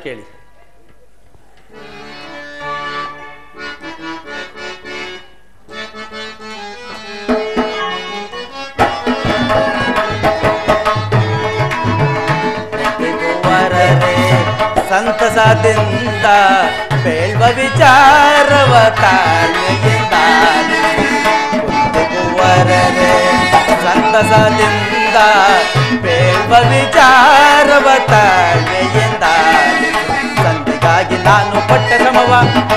ಕೇಳಿ. ಸಂತಸದಿಂದ ಬೇಳ್ವ ವಿಚಾರವ ತಾಳ್ಮೆಯಿಂದ ಕುಂದುವರರೆ ಸಂತಸದಿಂದ ಬೇಳ್ವ ವಿಚಾರವ ತಾಳ್ಮೆಯಿಂದ ಸಂಧಿಗಾಗಿ ನಾನು ಪಟ್ಟ ಶ್ರಮವ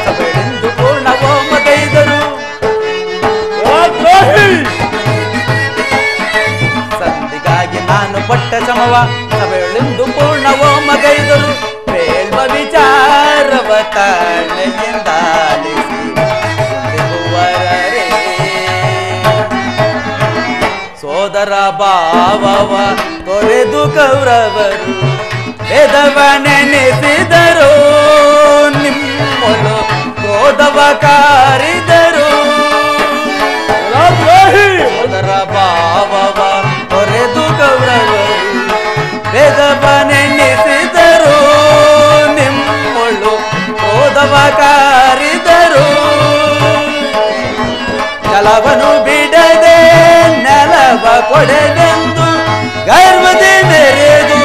ಸಭೆಯೆಂದು ಪೂರ್ಣವೋ ಮಗೈದರು ಸಂಧಿಗಾಗಿ ನಾನು ಪಟ್ಟ ಶ್ರಮವ ಸಭೆಯೆಂದು ಪೂರ್ಣವೋ ಮಗೈದರು ಬೇಳ್ವ ವಿಚಾರವ ತಾಳ್ಮೆಯಿಂದಾಲಿಸಿ ಕುಂದುವರರೆ ಸೋದರ ಭಾವವ ತೊರೆದು ಕೌರವರು ವೇದವ ನೆನೆಸಿದರು ನಿಮ್ಮಲು ಕ್ರೋಧವ ಕಾರಿದರು ಸೋದರ ಭಾವವ ತೊರೆದು ಕೌರವರು ವೇದವ ನೆನೆಸಿದರು ನಿಮ್ಮಳು ಕ್ರೋಧವ ಕಾರಿದರು ಜಲವನು ಬಿಡದೆ ನೆಲವ ಕೊಡೆದೆಂದು ಗರ್ವದಿ ಮೆರೆದು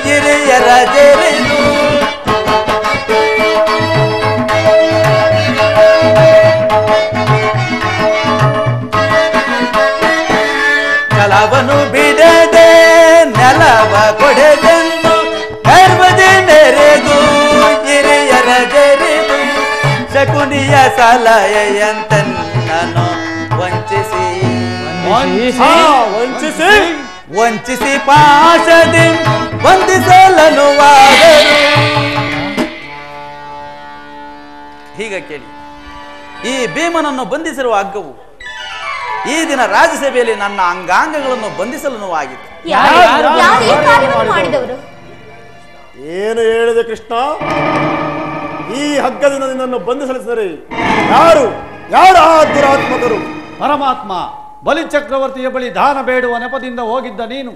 ಹಿರಿಯರ ಜೆರೆದು ಜಲವನು ಬಿಡದೆ ನೆಲವ ಕೊಡೆದೆಂದು ಗರ್ವದಿ ಮೆರೆದು ಹಿರಿಯರ ಜೆರೆದು ಶಕುನಿಯ ಸಲಹೆಯಂತನ್ನನು ವಂಚಿಸಿ ಪಾಶದಿ ವಂದಿಸಲನುವಾದರು. ಹೀಗ ಕೇಳಿ, ಈ ಭೀಮನನ್ನು ಬಂಧಿಸಿರುವ ಹಗ್ಗವು ಈ ದಿನ ರಾಜ್ಯಸಭೆಯಲ್ಲಿ ನನ್ನ ಅಂಗಾಂಗಗಳನ್ನು ಬಂಧಿಸಲು ಆಗಿತ್ತು. ಏನು ಹೇಳಿದೆ ಕೃಷ್ಣ? ಈ ಹಗ್ಗದಿಂದ ನಿನ್ನನ್ನು ಬಂಧಿಸಲಿಸಿದರೆ ಯಾರು ಯಾರು ಆ ದುರಾತ್ಮಕರು? ಪರಮಾತ್ಮ ಬಲಿಚಕ್ರವರ್ತಿಯ ಬಳಿ ದಾನ ಬೇಡುವ ನೆಪದಿಂದ ಹೋಗಿದ್ದ ನೀನು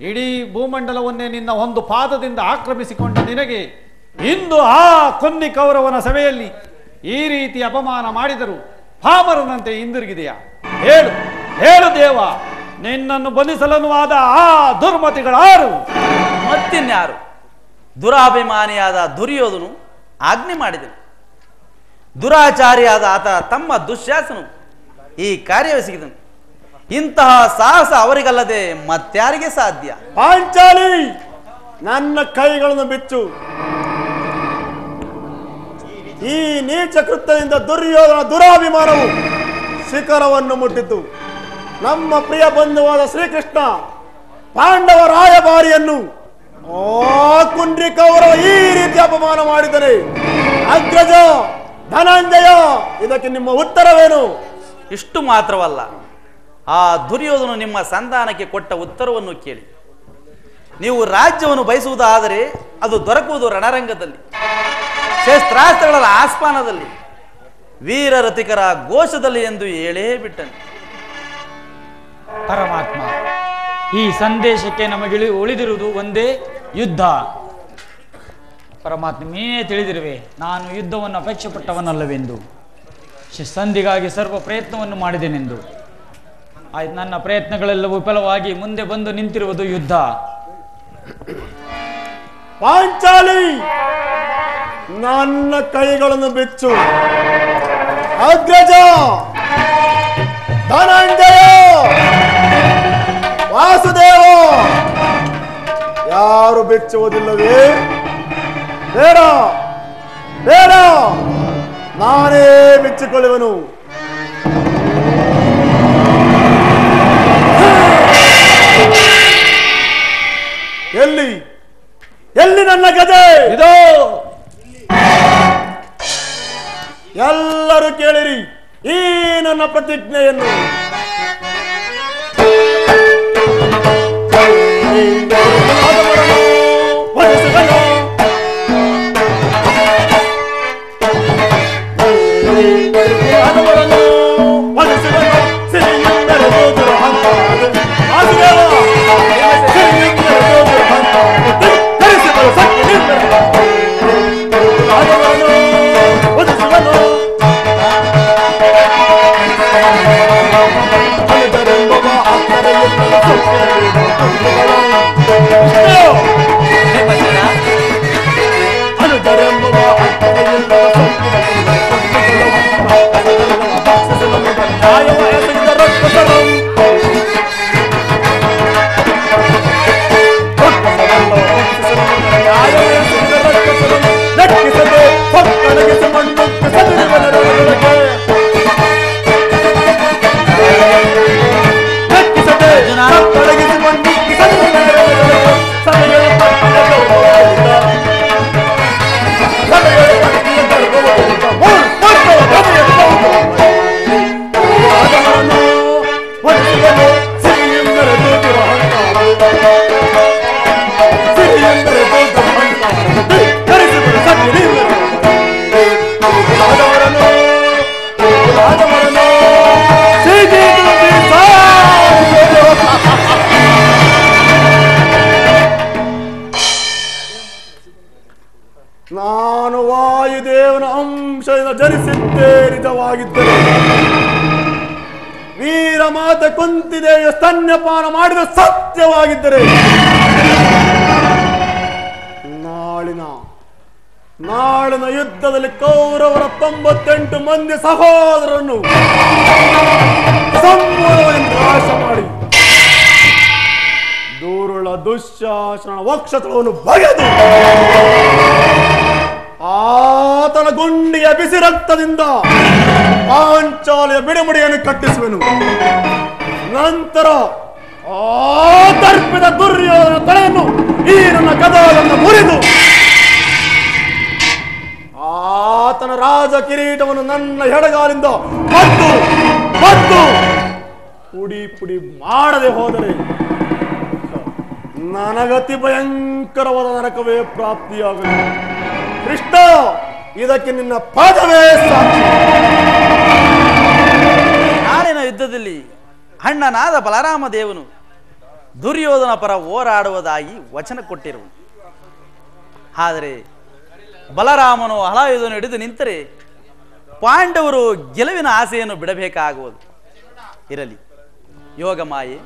ಇಡೀ ಭೂಮಂಡಲವನ್ನೇ ನಿನ್ನ ಒಂದು ಪಾದದಿಂದ ಆಕ್ರಮಿಸಿಕೊಂಡ ನಿನಗೆ ಇಂದು ಆ ಕೊನ್ನಿ ಕೌರವನ ಸಭೆಯಲ್ಲಿ ಈ ರೀತಿ ಅಪಮಾನ ಮಾಡಿದರು ಪಾಮರನಂತೆ ಹಿಂದಿರುಗಿದೆಯಾ? ಹೇಳು ಹೇಳು ದೇವ, ನಿನ್ನನ್ನು ಬಂಧಿಸಲನುವಾದ ಆ ದುರ್ಮತಿಗಳಾರು? ಮತ್ತಿನ್ಯಾರು? ದುರಾಭಿಮಾನಿಯಾದ ದುರ್ಯೋಧನು ಆಜ್ಞೆ ಮಾಡಿದನು. ದುರಾಚಾರಿಯಾದ ಆತ ತಮ್ಮ ದುಶ್ಯಾಸನು ಈ ಕಾರ್ಯವೆಸಗಿದನು. ಇಂತಹ ಸಾಹಸ ಅವರಿಗಲ್ಲದೆ ಮತ್ಯಾರಿಗೆ ಸಾಧ್ಯ? ಪಾಂಚಾಲಿ, ನನ್ನ ಕೈಗಳನ್ನು ಬಿಚ್ಚು. ಈ ನೀಚ ಕೃತ್ಯದಿಂದ ದುರ್ಯೋಧನ ದುರಾಭಿಮಾನವು ಶಿಖರವನ್ನು ಮುಟ್ಟಿತು. ನಮ್ಮ ಪ್ರಿಯ ಬಂಧುವಾದ ಶ್ರೀಕೃಷ್ಣ ಪಾಂಡವ ರಾಯಭಾರಿಯನ್ನು ಕುಂಡ್ರಿ ಕೌರವ ಈ ರೀತಿ ಅಪಮಾನ ಮಾಡಿದರೆ ಅಗ್ರಜ ಧನಂಜಯ, ಇದಕ್ಕೆ ನಿಮ್ಮ ಉತ್ತರವೇನು? ಇಷ್ಟು ಮಾತ್ರವಲ್ಲ, ಆ ದುರ್ಯೋಧನು ನಿಮ್ಮ ಸಂಧಾನಕ್ಕೆ ಕೊಟ್ಟ ಉತ್ತರವನ್ನು ಕೇಳಿ. ನೀವು ರಾಜ್ಯವನ್ನು ಬಯಸುವುದಾದರೆ ಅದು ದೊರಕುವುದು ರಣರಂಗದಲ್ಲಿ, ಶಸ್ತ್ರಾಸ್ತ್ರಗಳ ಆಸ್ಪಾನದಲ್ಲಿ, ವೀರರತಿಕರ ಘೋಷದಲ್ಲಿ ಎಂದು ಹೇಳೇ ಬಿಟ್ಟನು. ಪರಮಾತ್ಮ, ಈ ಸಂದೇಶಕ್ಕೆ ನಮಗೆ ಉಳಿದಿರುವುದು ಒಂದೇ ಯುದ್ಧ. ಪರಮಾತ್ಮ, ನೀನೇ ತಿಳಿದಿರುವೆ ನಾನು ಯುದ್ಧವನ್ನು ಅಪೇಕ್ಷೆ ಪಟ್ಟವನಲ್ಲವೆಂದು. ಸಂಧಿಗಾಗಿ ಸರ್ವ ಪ್ರಯತ್ನವನ್ನು ಮಾಡಿದೆನೆಂದು. ಆಯ್ತು, ನನ್ನ ಪ್ರಯತ್ನಗಳೆಲ್ಲ ವಿಫಲವಾಗಿ ಮುಂದೆ ಬಂದು ನಿಂತಿರುವುದು ಯುದ್ಧ. ಪಾಂಚಾಲಿ, ನನ್ನ ಕೈಗಳನ್ನು ಬಿಚ್ಚು. ಅಗ್ರಜ ಧನಂಜಯ, ವಾಸುದೇವ, ಯಾರು ಬಿಚ್ಚುವುದಿಲ್ಲವೇ? ಬೇಡ ಬೇಡ, ನಾನೇ ಬಿಚ್ಚಿಕೊಳ್ಳುವನು. ಎಲ್ಲಿ ಎಲ್ಲಿ ನನ್ನ ಗದೆ? ಇದೋ. ಎಲ್ಲರೂ ಕೇಳಿರಿ ಈ ನನ್ನ ಪ್ರತಿಜ್ಞೆಯನ್ನು. ನಾನು ವಾಯುದೇವನ ಅಂಶದಿಂದ ಜನಿಸಿದ್ದೇ ನಿಜವಾಗಿದ್ದರೆ ವೀರ ಮಾತೆ ಕುಂತಿದೇವಿಯ ಸ್ತನ್ಯಪಾನ ಮಾಡಿದ ಸತ್ಯವಾಗಿದ್ದರೆ ನಾಳಿನ ಯುದ್ಧದಲ್ಲಿ ಕೌರವರ 98 ಮಂದಿ ಸಹೋದರರನ್ನು ಸಂಪೂರ್ಣವಾಗಿ ನಾಶ ಮಾಡಿ ದೂರುಳ ದುಶ್ಯಾಸನ ವಕ್ಷತಳವನ್ನು ಬಗೆದು ಆತನ ಗುಂಡಿಯ ಬಿಸಿ ರಕ್ತದಿಂದ ಪಾಂಚಾಲಿಯ ಬಿಡಿಮುಡಿಯನ್ನು ಕಟ್ಟಿಸುವೆನು. ನಂತರ ಆ ದರ್ಪಿದ ದುರ್ಯೋಧನ ತಲೆಯನ್ನು ಈ ನನ್ನ ಗದಗಳನ್ನು ಮುರಿದು ಆತನ ರಾಜ ಕಿರೀಟವನ್ನು ನನ್ನ ಎಡಗಾಲಿಂದ ಮತ್ತು ಪುಡಿ ಪುಡಿ ಮಾಡದೆ ಹೋದರೆ ನನಗತಿ ಭಯಂಕರವಾದ ನರಕವೇ ಪ್ರಾಪ್ತಿಯಾಗಲಿ. ಕೃಷ್ಣ, ಇದಕ್ಕೆ ನಿನ್ನ ಪಾದವೇ ಸಾಕ್ಷಿ. ನಾಳಿನ ಯುದ್ಧದಲ್ಲಿ ಅಣ್ಣನಾದ ಬಲರಾಮ ದೇವನು ದುರ್ಯೋಧನ ಪರ ಹೋರಾಡುವುದಾಗಿ ವಚನ ಕೊಟ್ಟಿರುವನು. ಆದರೆ ಬಲರಾಮನು ಹಲಾಯುಧವನ್ನು ಹಿಡಿದು ನಿಂತರೆ ಪಾಂಡವರು ಗೆಲುವಿನ ಆಸೆಯನ್ನು ಬಿಡಬೇಕಾಗುವುದು. ಇರಲಿ, ಯೋಗ ಮಾಯೆ,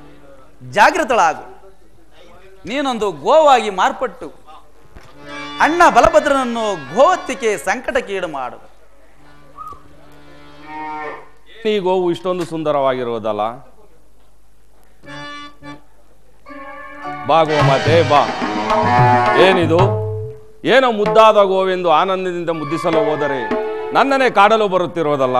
ಜಾಗೃತಳಾಗು. ನೀನೊಂದು ಗೋವಾಗಿ ಮಾರ್ಪಟ್ಟು ಅಣ್ಣ ಬಲಭದ್ರನನ್ನು ಗೋಹತ್ಯಕ್ಕೆ ಸಂಕಟಕ್ಕೀಡು ಮಾಡು. ಈ ಗೋವು ಇಷ್ಟೊಂದು ಸುಂದರವಾಗಿರುವುದಲ್ಲ. ಬಾ ಗೋಮಾತೆ ಬಾ. ಏನಿದು? ಏನೋ ಮುದ್ದಾದ ಗೋವೆಂದು ಆನಂದದಿಂದ ಮುದ್ದಿಸಲು ಹೋದರೆ ನನ್ನನ್ನೇ ಕಾಡಲು ಬರುತ್ತಿರುವುದಲ್ಲ.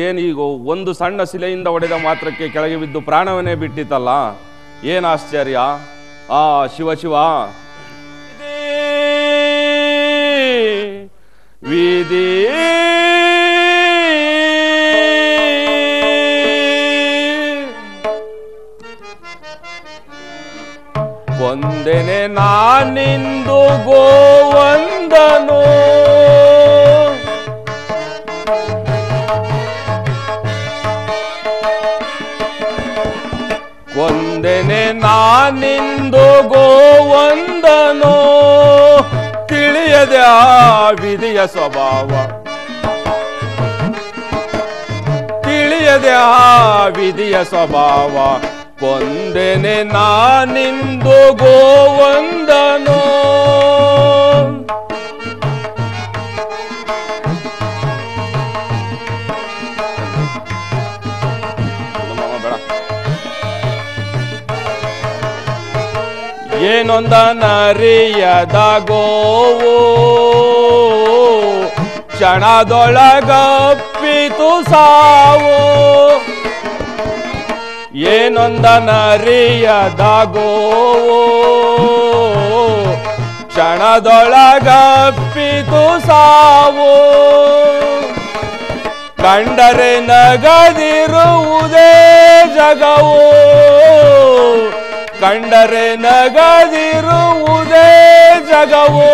ಏನೀಗೋ ಒಂದು ಸಣ್ಣ ಶಿಲೆಯಿಂದ ಹೊಡೆದ ಮಾತ್ರಕ್ಕೆ ಕೆಳಗೆ ಬಿದ್ದು ಪ್ರಾಣವನ್ನೇ ಬಿಟ್ಟಿತಲ್ಲ. ಏನು ಆಶ್ಚರ್ಯ! ಆ ಶಿವ ಶಿವ, ವಿಧಿ ಕೊಂದೆನೆ ನಾನಿಂದು ಗೋವಂದನು. ಕೊಂದೆನೆ ನಾನಿಂದು ಗೋವಂದನು. ತಿಳಿಯದೆ ಆ ವಿಧಿಯ ಸ್ವಭಾವ, ತಿಳಿಯದೆ ಆ ವಿಧಿಯ ಸ್ವಭಾವ. ಕೊಂದೆನೆ ನಾನಿಂದು ಗೋವಂದನು. ಏನೊಂದ ನರಿಯದ ಗೋವು ಕ್ಷಣದೊಳಗಪ್ಪಿತು ಸಾವು. ಏನೊಂದ ನರಿಯದ ಗೋವು ಕ್ಷಣದೊಳಗಪ್ಪಿತು ಸಾವು. ಕಂಡರೆ ನಗದಿರುವುದೇ ಜಗವು, ಕಂಡರೆ ನಗದಿರುವುದೇ ಜಗವು.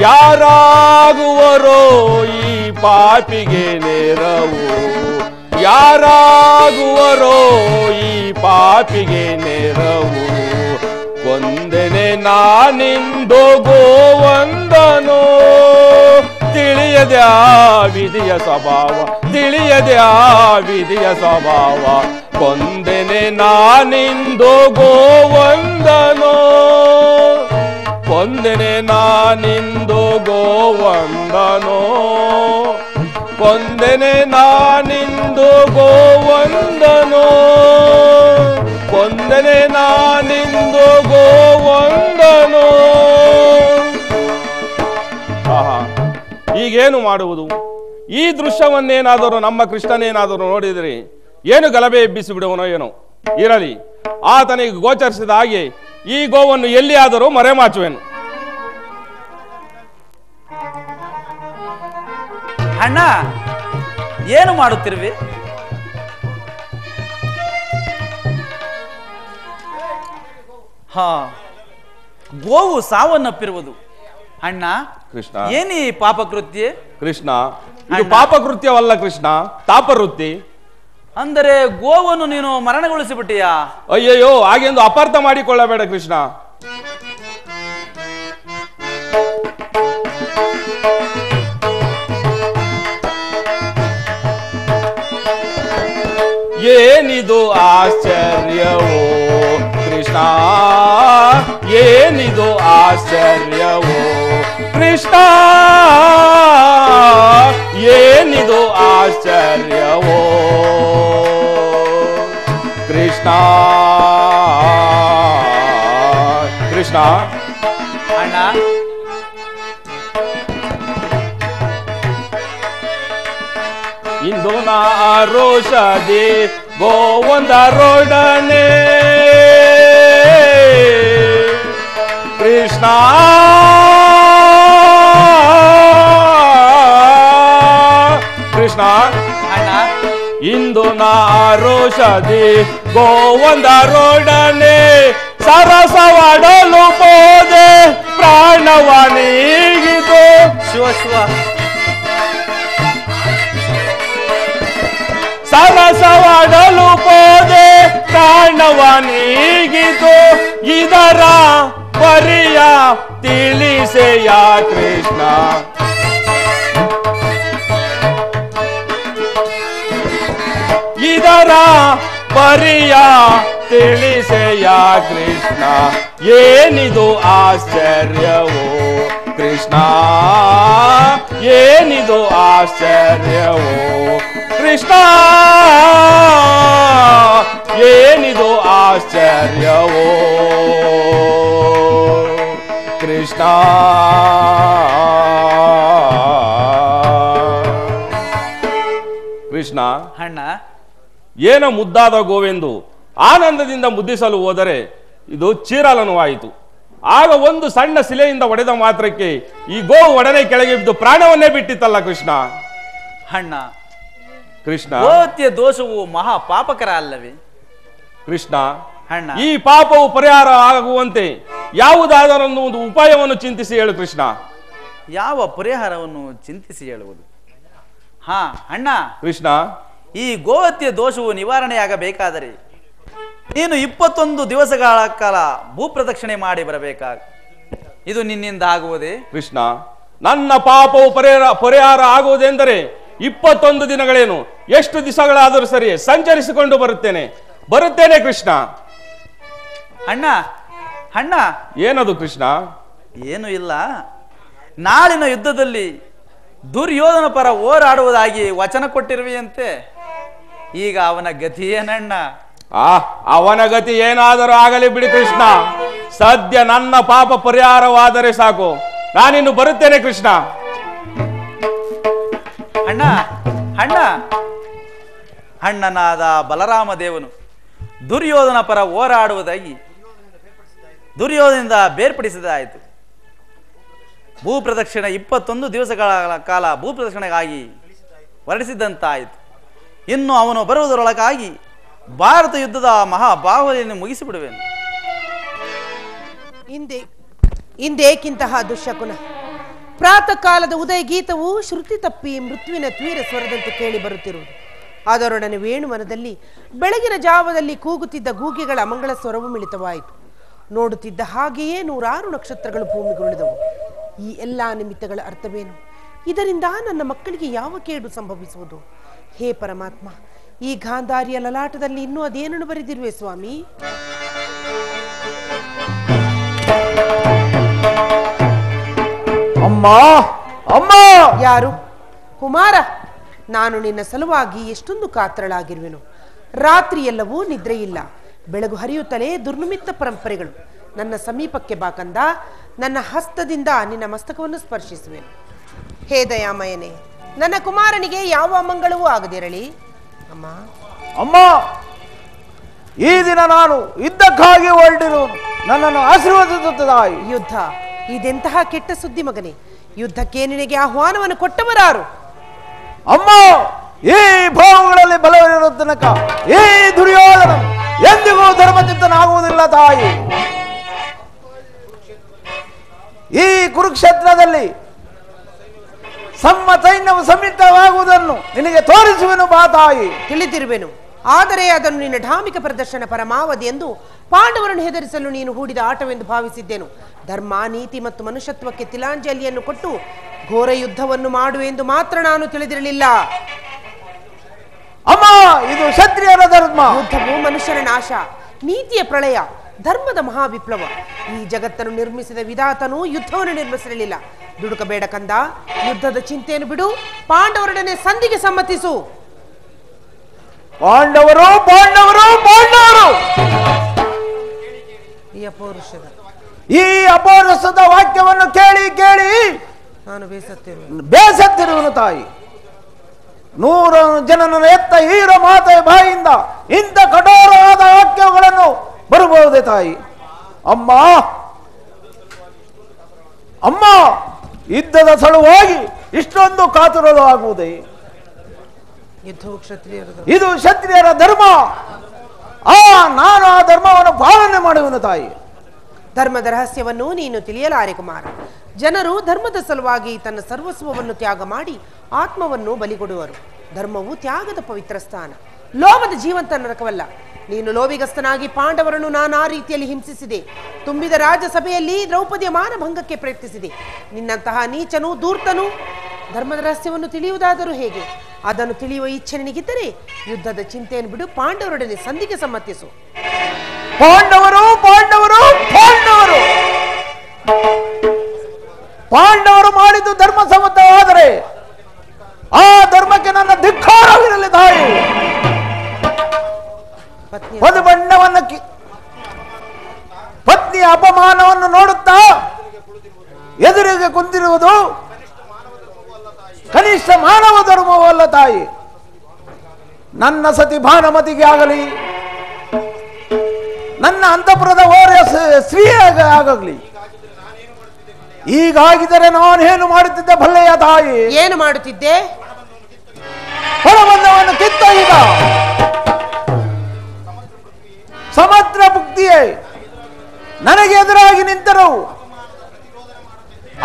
ಯಾರಾಗುವರೋ ಈ ಪಾಪಿಗೆ ನೆರವು, ಯಾರಾಗುವರೋ ಈ ಪಾಪಿಗೆ ನೆರವು. ಕೊಂದೆನೆ ನಾನಿಂದು ಗೋವಂದನು. ತಿಳಿಯದೆ ಆ ವಿಧಿಯ ಸ್ವಭಾವ, ತಿಳಿಯದೆ ಆ ವಿಧಿಯ ಸ್ವಭಾವ. ಕೊಂದೆನೆ ನಾನಿಂದು ಗೋವಂದನು. ಕೊಂದೆನೆ ನಾನಿಂದು ಗೋವಂದನೋ ಕೊಂದೆನೆ ನಾನಿಂದು ಗೋವಂದನೋ ಕೊಂದೆನೆ ನಾನಿಂದು ಗೋವಂದನೋ. ಈಗೇನು ಮಾಡುವುದು? ಈ ದೃಶ್ಯವನ್ನೇನಾದರೂ ನಮ್ಮ ಕೃಷ್ಣನೇನಾದರೂ ನೋಡಿದರೆ ಏನು ಗಲಭೆ ಎಬ್ಬಿಸಿ ಬಿಡುವನೋ ಏನೋ. ಇರಲಿ, ಆತನಿಗೆ ಗೋಚರಿಸಿದ ಹಾಗೆ ಈ ಗೋವನ್ನು ಎಲ್ಲಿಯಾದರೂ ಮರೆಮಾಚುವೆನು. ಅಣ್ಣ, ಏನು ಮಾಡುತ್ತಿರುವೆ? ಗೋವು ಸಾವನ್ನಪ್ಪಿರುವುದು. ಅಣ್ಣ, ಕೃಷ್ಣ, ಏನಿ ಪಾಪಕೃತ್ಯ? ಕೃಷ್ಣ, ಇದು ಪಾಪಕೃತ್ಯವಲ್ಲ ಕೃಷ್ಣ, ತಾಪವೃತ್ತಿ. ಅಂದರೆ ಗೋವನ್ನು ನೀನು ಮರಣಗೊಳಿಸಿಬಿಟ್ಟಿಯಾ? ಅಯ್ಯಯ್ಯೋ, ಹಾಗೆಂದು ಅಪಾರ್ಥ ಮಾಡಿಕೊಳ್ಳಬೇಡ ಕೃಷ್ಣ. ಏನಿದು ಆಶ್ಚರ್ಯವೋ ಕೃಷ್ಣ, ಏನಿದು ಆಶ್ಚರ್ಯವೋ ಕೃಷ್ಣ, ಏನಿದು ಆಶ್ಚರ್ಯವೋ ಕೃಷ್ಣ. ಕೃಷ್ಣ, ಅಣ್ಣ, ಇಂದು ನಾ ರೋಷದಿ ಗೋವಂದರೊಡನೆ ಕೃಷ್ಣ, ಕೃಷ್ಣ, ಅಣ್ಣ, ಇಂದು ನಾ ರೋಷದಿ ಗೋವಂದರೊಡನೆ ಸರಸವಾಡಲು ಹೋದೆ ಪ್ರಾಣವನಿಗಿದು. ಶಿವ ಶಿವ, ಸರಸವಾಡಲು ಹೋದೆ ಪ್ರಾಣವನಿಗಿದು. ಇದರ ಪರಿಯ ತಿಳಿಸೆಯ ಕೃಷ್ಣ, ಇದರ ಪರಿಯ ತಿಳಿಸೆಯ ಕೃಷ್ಣ. ಏನಿದು ಆಶ್ಚರ್ಯವೋ ಕೃಷ್ಣ, ಏನಿದು ಆಶ್ಚರ್ಯವೋ ಕೃಷ್ಣ, ಏನಿದು ಆಶ್ಚರ್ಯವೋ ಕೃಷ್ಣ. ಕೃಷ್ಣ, ಅಣ್ಣ, ಏನ ಮುದ್ದಾದ ಗೋವೆಂದು ಆನಂದದಿಂದ ಮುದ್ದಿಸಲು ಹೋದರೆ ಇದು ಚೀರಲನವಾಯಿತು. ಆಗ ಒಂದು ಸಣ್ಣ ಶಿಲೆಯಿಂದ ಒಡೆದ ಮಾತ್ರಕ್ಕೆ ಈ ಗೋವು ಒಡನೆ ಕೆಳಗೆ ಬಿದ್ದು ಪ್ರಾಣವನ್ನೇ ಬಿಟ್ಟಿತ್ತಲ್ಲ ಕೃಷ್ಣ. ಅಣ್ಣ, ಕೃಷ್ಣ, ಗೋಹತ್ಯೆ ದೋಷವು ಮಹಾ ಪಾಪಕರ ಅಲ್ಲವೇ? ಕೃಷ್ಣ, ಅಣ್ಣ, ಈ ಪಾಪವು ಪರಿಹಾರ ಆಗುವಂತೆ ಯಾವುದಾದರೂ ಒಂದು ಉಪಾಯವನ್ನು ಚಿಂತಿಸಿ ಹೇಳು ಕೃಷ್ಣ. ಯಾವ ಪರಿಹಾರವನ್ನು ಚಿಂತಿಸಿ ಹೇಳುವುದು? ಹಾ ಅಣ್ಣ, ಕೃಷ್ಣ, ಈ ಗೋಹತ್ಯೆ ದೋಷವು ನಿವಾರಣೆಯಾಗಬೇಕಾದರೆ ನೀನು 21 ದಿವಸಗಳ ಕಾಲ ಭೂಪ್ರದಕ್ಷಿಣೆ ಮಾಡಿ ಬರಬೇಕಾಗ. ಇದು ನಿನ್ನಿಂದ ಆಗುವುದೇ? ಕೃಷ್ಣ, ನನ್ನ ಪಾಪವು ಪರಿಹಾರ ಆಗುವುದೆಂದರೆ 21 ದಿನಗಳೇನು, ಎಷ್ಟು ದಿವಸಗಳಾದರೂ ಸರಿ ಸಂಚರಿಸಿಕೊಂಡು ಬರುತ್ತೇನೆ ಕೃಷ್ಣ. ಅಣ್ಣ, ಅಣ್ಣ, ಏನದು ಕೃಷ್ಣ? ಏನು ಇಲ್ಲ, ನಾಳಿನ ಯುದ್ಧದಲ್ಲಿ ದುರ್ಯೋಧನ ಪರ ಹೋರಾಡುವುದಾಗಿ ವಚನ ಕೊಟ್ಟಿರುವೆಯಂತೆ. ಈಗ ಅವನ ಗತಿ ಏನಣ್ಣ? ಅವನ ಗತಿ ಏನಾದರೂ ಆಗಲಿ ಬಿಡಿ ಕೃಷ್ಣ. ಸದ್ಯ ನನ್ನ ಪಾಪ ಪರಿಹಾರವಾದರೆ ಸಾಕು, ನಾನಿನ್ನು ಬರುತ್ತೇನೆ ಕೃಷ್ಣ. ಅಣ್ಣ, ಅಣ್ಣ, ಅಣ್ಣನಾದ ಬಲರಾಮ ದೇವನು ದುರ್ಯೋಧನ ಪರ ಹೋರಾಡುವುದಾಗಿ ದುರ್ಯೋಧನದಿಂದ ಬೇರ್ಪಡಿಸಿದಾಯಿತು. ಭೂಪ್ರದಕ್ಷಿಣೆ 21 ದಿವಸಗಳ ಕಾಲ ಭೂಪ್ರದಕ್ಷಿಣೆಗಾಗಿ ಹೊರಡಿಸಿದಂತಾಯಿತು. ಇನ್ನು ಅವನು ಬರುವುದರೊಳಗಾಗಿ ಭಾರತ ಯುದ್ಧದ ಮಹಾಬಾಹುಲಿಯನ್ನು ಮುಗಿಸಿಬಿಡುವೆನು. ಇಂದೇಕಿಂತಹ ದುಶ್ಶಕುನ? ಪ್ರಾತಃ ಕಾಲದ ಉದಯ ಗೀತವು ಶ್ರುತಿ ತಪ್ಪಿ ಮೃತ್ಯುವಿನ ತೀರ ಸ್ವರದಂತೆ ಕೇಳಿ ಬರುತ್ತಿರುವುದು. ಅದರೊಡನೆ ವೇಣುವನದಲ್ಲಿ ಬೆಳಗಿನ ಜಾವದಲ್ಲಿ ಕೂಗುತ್ತಿದ್ದ ಗೂಗೆಗಳ ಅಮಂಗಳ ಸ್ವರವು ಮಿಳಿತವಾಯಿತು. ನೋಡುತ್ತಿದ್ದ ಹಾಗೆಯೇ 106 ನಕ್ಷತ್ರಗಳು ಭೂಮಿಗುರುಳಿದವು. ಈ ಎಲ್ಲ ನಿಮಿತ್ತಗಳ ಅರ್ಥವೇನು? ಇದರಿಂದ ನನ್ನ ಮಕ್ಕಳಿಗೆ ಯಾವ ಕೇಡು ಸಂಭವಿಸುವುದು? ಹೇ ಪರಮಾತ್ಮ, ಈ ಗಾಂಧಾರಿಯ ಲಲಾಟದಲ್ಲಿ ಇನ್ನೂ ಅದೇನನ್ನು ಬರೆದಿರುವೆ ಸ್ವಾಮಿ? ಅಮ್ಮ ಅಮ್ಮ. ಯಾರು? ಕುಮಾರ, ನಾನು ನಿನ್ನ ಸಲುವಾಗಿ ಎಷ್ಟೊಂದು ಕಾತರಳಾಗಿರುವೆನು. ರಾತ್ರಿ ಎಲ್ಲವೂ ನಿದ್ರೆ ಇಲ್ಲ, ಬೆಳಗು ಹರಿಯುತ್ತಲೇ ದುರ್ನಿಮಿತ್ತ ಪರಂಪರೆಗಳು. ನನ್ನ ಸಮೀಪಕ್ಕೆ ಬಾಕಂದ ನನ್ನ ಹಸ್ತದಿಂದ ನಿನ್ನ ಮಸ್ತಕವನ್ನು ಸ್ಪರ್ಶಿಸುವೆನು. ಹೇ ದಯಾಮಯನೇ, ನನ್ನ ಕುಮಾರನಿಗೆ ಯಾವ ಅಮಂಗಳವೂ ಆಗದಿರಲಿ. ಅಮ್ಮ ಅಮ್ಮ, ಈ ದಿನ ನಾನು ಯುದ್ಧಕ್ಕಾಗಿ ಹೊರಟಿರು, ನನ್ನನ್ನು ಆಶೀರ್ವದಿಸುತ್ತಾಯಿ. ಯುದ್ಧ? ಇದೆಂತಹ ಕೆಟ್ಟ ಸುದ್ದಿ ಮಗನೇ. ಯುದ್ಧಕ್ಕೆ ನಿನಗೆ ಆಹ್ವಾನವನ್ನು ಕೊಟ್ಟವರಾರು? ಅಮ್ಮ, ಈ ಭಾವಗಳಲ್ಲಿ ಬಲವಿರುವ ತನಕ ಈ ದುರ್ಯೋಧನ ಎಂದಿಗೂ ಧರ್ಮಚಿತ್ತನಾಗುವುದಿಲ್ಲ ತಾಯಿ. ಈ ಕುರುಕ್ಷೇತ್ರದಲ್ಲಿ ಸೈನ್ಯವು ಸಮ್ಮಿಳಿತವಾಗುವುದನ್ನು ನಿನಗೆ ತೋರಿಸುವೆನು ಬಾ ತಾಯಿ. ತಿಳಿದಿರುವೆನು, ಆದರೆ ಅದನ್ನು ನಿನ್ನ ಧಾರ್ಮಿಕ ಪ್ರದರ್ಶನ ಪರಮಾವಧಿ ಎಂದು ಪಾಂಡವರನ್ನು ಹೆದರಿಸಲು ನೀನು ಹೂಡಿದ ಆಟವೆಂದು ಭಾವಿಸಿದ್ದೆನು. ಧರ್ಮ, ನೀತಿ ಮತ್ತು ಮನುಷ್ಯತ್ವಕ್ಕೆ ತಿಲಾಂಜಲಿಯನ್ನು ಕೊಟ್ಟು ಘೋರ ಯುದ್ಧವನ್ನು ಮಾಡುವೆ ಎಂದು ಮಾತ್ರ ನಾನು ತಿಳಿದಿರಲಿಲ್ಲ. ಅಮ್ಮ, ಇದು ಕ್ಷತ್ರಿಯರ ಧರ್ಮ. ಯುದ್ಧವು ಮನುಷ್ಯರ ನಾಶ, ನೀತಿಯ ಪ್ರಳಯ, ಧರ್ಮದ ಮಹಾವಿಪ್ಲವ. ಈ ಜಗತ್ತನ್ನು ನಿರ್ಮಿಸಿದ ವಿಧಾತನು ಯುದ್ಧವನ್ನು ನಿರ್ಮಿಸಿರಲಿಲ್ಲ. ದುಡುಕಬೇಡ ಕಂದ, ಯುದ್ಧದ ಚಿಂತೆಯನ್ನು ಬಿಡು, ಪಾಂಡವರೊಡನೆ ಸಂಧಿಗೆ ಸಮ್ಮತಿಸು. ಪಾಂಡವರು ಪಾಂಡವರು ಪಾಂಡವರು ಈ ಅಪೌರುಷದ ವಾಕ್ಯವನ್ನು ಕೇಳಿ ಕೇಳಿ ನಾನು ಬೇಸತ್ತಿರುವನು ತಾಯಿ. 100 ಜನನ ಎತ್ತ ಹೀರೋ ಮಾತೆಯ ಬಾಯಿಂದ ಇಂಥ ಕಠೋರವಾದ ವಾಕ್ಯಗಳನ್ನು ಬರಬಹುದೇ ತಾಯಿ? ಅಮ್ಮ ಅಮ್ಮ, ಯುದ್ಧದ ಸಲುವಾಗಿ ಇಷ್ಟೊಂದು ಕಾತುರಲು ಆಗುವುದೇ? ಇದು ಕ್ಷತ್ರಿಯರ ಧರ್ಮ. ನಾನು ಆ ಧರ್ಮವನ್ನು ಪಾಲನೆ ಮಾಡುವೆನು ತಾಯಿ. ಧರ್ಮದ ರಹಸ್ಯವನ್ನು ನೀನು ತಿಳಿಯಲಾರೆ ಕುಮಾರ. ಜನರು ಧರ್ಮದ ಸಲುವಾಗಿ ತನ್ನ ಸರ್ವಸ್ವವನ್ನು ತ್ಯಾಗ ಮಾಡಿ ಆತ್ಮವನ್ನು ಬಲಿಕೊಡುವರು. ಧರ್ಮವು ತ್ಯಾಗದ ಪವಿತ್ರ ಸ್ಥಾನ, ಲೋಭದ ಜೀವಂತ ನರಕವಲ್ಲ. ನೀನು ಲೋಭಿಗಸ್ತನಾಗಿ ಪಾಂಡವರನ್ನು ನಾನಾ ರೀತಿಯಲ್ಲಿ ಹಿಂಸಿಸಿದೆ. ತುಂಬಿದ ರಾಜಸಭೆಯಲ್ಲಿ ದ್ರೌಪದಿಯ ಮಾನಭಂಗಕ್ಕೆ ಪ್ರಯತ್ನಿಸಿದೆ. ನಿನ್ನಂತಹ ನೀಚನು ಧೂರ್ತನು ಧರ್ಮದ ರಹಸ್ಯವನ್ನು ತಿಳಿಯುವುದಾದರೂ ಹೇಗೆ? ಅದನ್ನು ತಿಳಿಯುವ ಇಚ್ಛೆ ನಿನಗಿದ್ದರೆ ಯುದ್ಧದ ಚಿಂತೆಯನ್ನು ಬಿಡು, ಪಾಂಡವರೊಡನೆ ಸಂಧಿಗೆ ಸಮ್ಮತಿಸು. ಪಾಂಡವರು ಪಾಂಡವರು ಪಾಂಡವರು ಪಾಂಡವರು ಮಾಡಿದ್ದು ಧರ್ಮ ಸಮ್ಮತವಾದರೆ ಆ ಧರ್ಮಕ್ಕೆ ನನ್ನ ಧಿಕ್ಕಾರವಿರಲಿ ತಾಯಿ. ಒಂದು ಬಣ್ಣವನ್ನು ಪತ್ನಿಯ ಅಪಮಾನವನ್ನು ನೋಡುತ್ತಾ ಎದುರಿಗೆ ಕುಂತಿರುವುದು ಕನಿಷ್ಠ ಮಾನವ ಧರ್ಮವಲ್ಲ ತಾಯಿ. ನನ್ನ ಸತಿ ಭಾನುಮತಿಗೆ ಆಗಲಿ, ನನ್ನ ಅಂತಃಪುರದ ಓರ್ಯ ಸ್ತ್ರೀಯಾಗ ಆಗಲಿ, ಈಗಾಗಿದ್ದರೆ ನಾನೇನು ಮಾಡುತ್ತಿದ್ದೆ ಬಲ್ಲೆಯ ತಾಯಿ? ಏನು ಮಾಡುತ್ತಿದ್ದೆ? ಹೊರಬಂಧವನ್ನು ಕಿತ್ತ ಈಗ ಸಮತ್ರ ಭುಕ್ತಿಯೇ ನನಗೆ ಎದುರಾಗಿ ನಿಂತರು